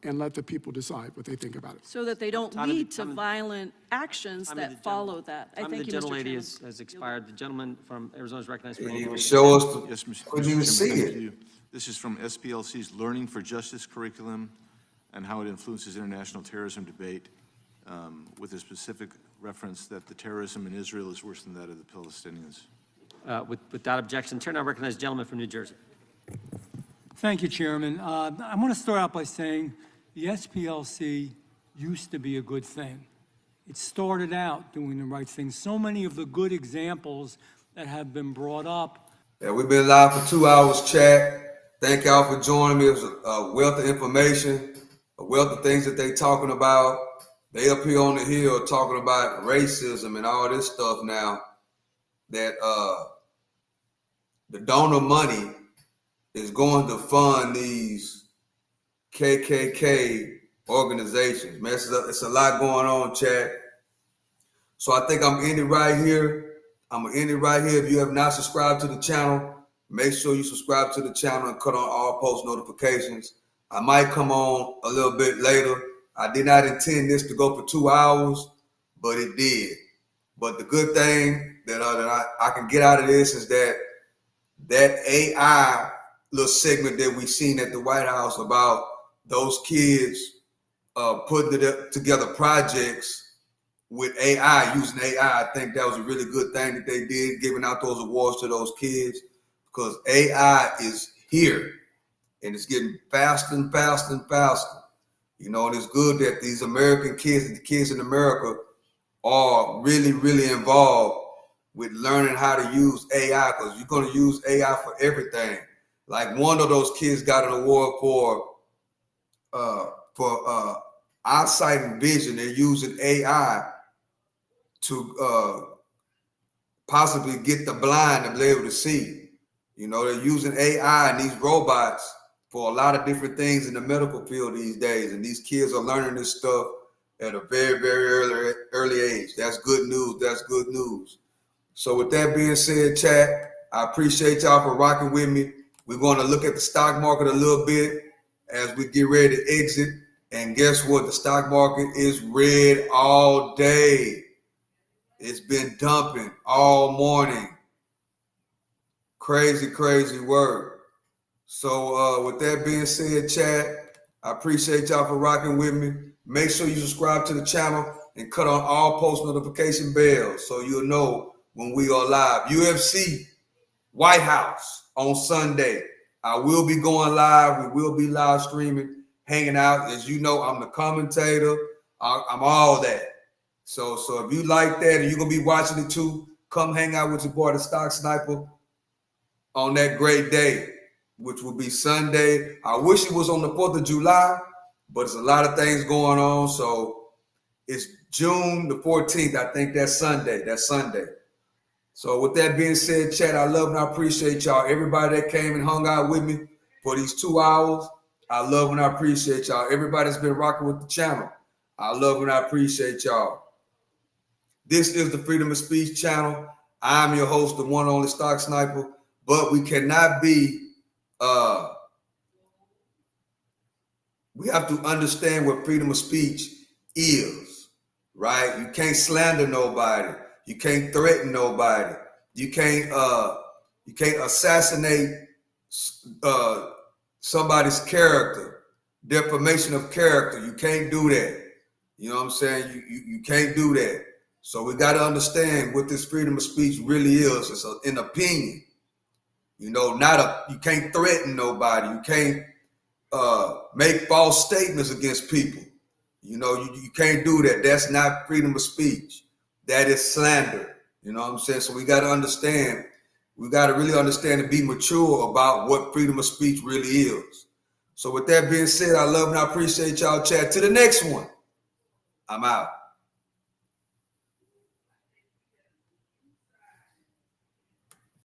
and let the people decide what they think about it. So that they don't lead to violent actions that follow that. I thank you, Mr. gentlelady Chairman. has expired. The gentleman from Arizona is recognized for Didn't one even minute. show us the, Yes, Mr. couldn't even see Chairman, it. thank you. This is from SPLC's Learning for Justice curriculum and how it influences international terrorism debate, with a specific reference that the terrorism in Israel is worse than that of the Palestinians. Without objection, turn now recognize the gentleman from New Jersey. Thank you, Chairman. I want to start out by saying the SPLC used to be a good thing. It started out doing the right thing. So many of the good examples that have been brought up. Yeah, we've been live for 2 hours, chat. Thank y'all for joining me. It was a wealth of information, a wealth of things that they talking about. They up here on the hill talking about racism and all this stuff now, that the donor money is going to fund these KKK organizations. Man, it's a lot going on, chat. So I think I'm ending right here. I'm gonna end it right here. If you have not subscribed to the channel, make sure you subscribe to the channel and cut on all post notifications. I might come on a little bit later. I did not intend this to go for 2 hours, but it did. But the good thing that I can get out of this is that AI little segment that we seen at the White House about those kids putting together projects with AI, using AI, I think that was a really good thing that they did, giving out those awards to those kids, because AI is here and it's getting faster and faster and faster. You know, and it's good that these American kids, the kids in America, are really, really involved with learning how to use AI, because you're going to use AI for everything. Like one of those kids got an award for eyesight and vision. They're using AI to possibly get the blind to be able to see. You know, they're using AI and these robots for a lot of different things in the medical field these days. And these kids are learning this stuff at a very, very early age. That's good news. That's good news. So with that being said, chat, I appreciate y'all for rocking with me. We're going to look at the stock market a little bit as we get ready to exit. And guess what? The stock market is red all day. It's been dumping all morning. Crazy, crazy work. So with that being said, chat, I appreciate y'all for rocking with me. Make sure you subscribe to the channel and cut on all post notification bells so you'll know when we are live. UFC, White House on Sunday. I will be going live. We will be live streaming, hanging out. As you know, I'm the commentator. I'm all that. So if you like that and you're going to be watching it too, come hang out with your boy, the Stock Sniper, on that great day, which will be Sunday. I wish it was on the 4th of July, but it's a lot of things going on. So it's June the 14th. I think that's Sunday. That's Sunday. So with that being said, chat, I love and I appreciate y'all. Everybody that came and hung out with me for these 2 hours, I love and I appreciate y'all. Everybody that's been rocking with the channel, I love and I appreciate y'all. This is the Freedom of Speech channel. I'm your host, the one and only Stock Sniper, but we cannot be, we have to understand what freedom of speech is, right? You can't slander nobody. You can't threaten nobody. You can't assassinate somebody's character, defamation of character. You can't do that. You know what I'm saying? You can't do that. So we got to understand what this freedom of speech really is. It's an opinion. You know, you can't threaten nobody. You can't make false statements against people. You know, you can't do that. That's not freedom of speech. That is slander. You know what I'm saying? So we got to understand. We got to really understand and be mature about what freedom of speech really is. So with that being said, I love and I appreciate y'all, chat. To the next one. I'm out.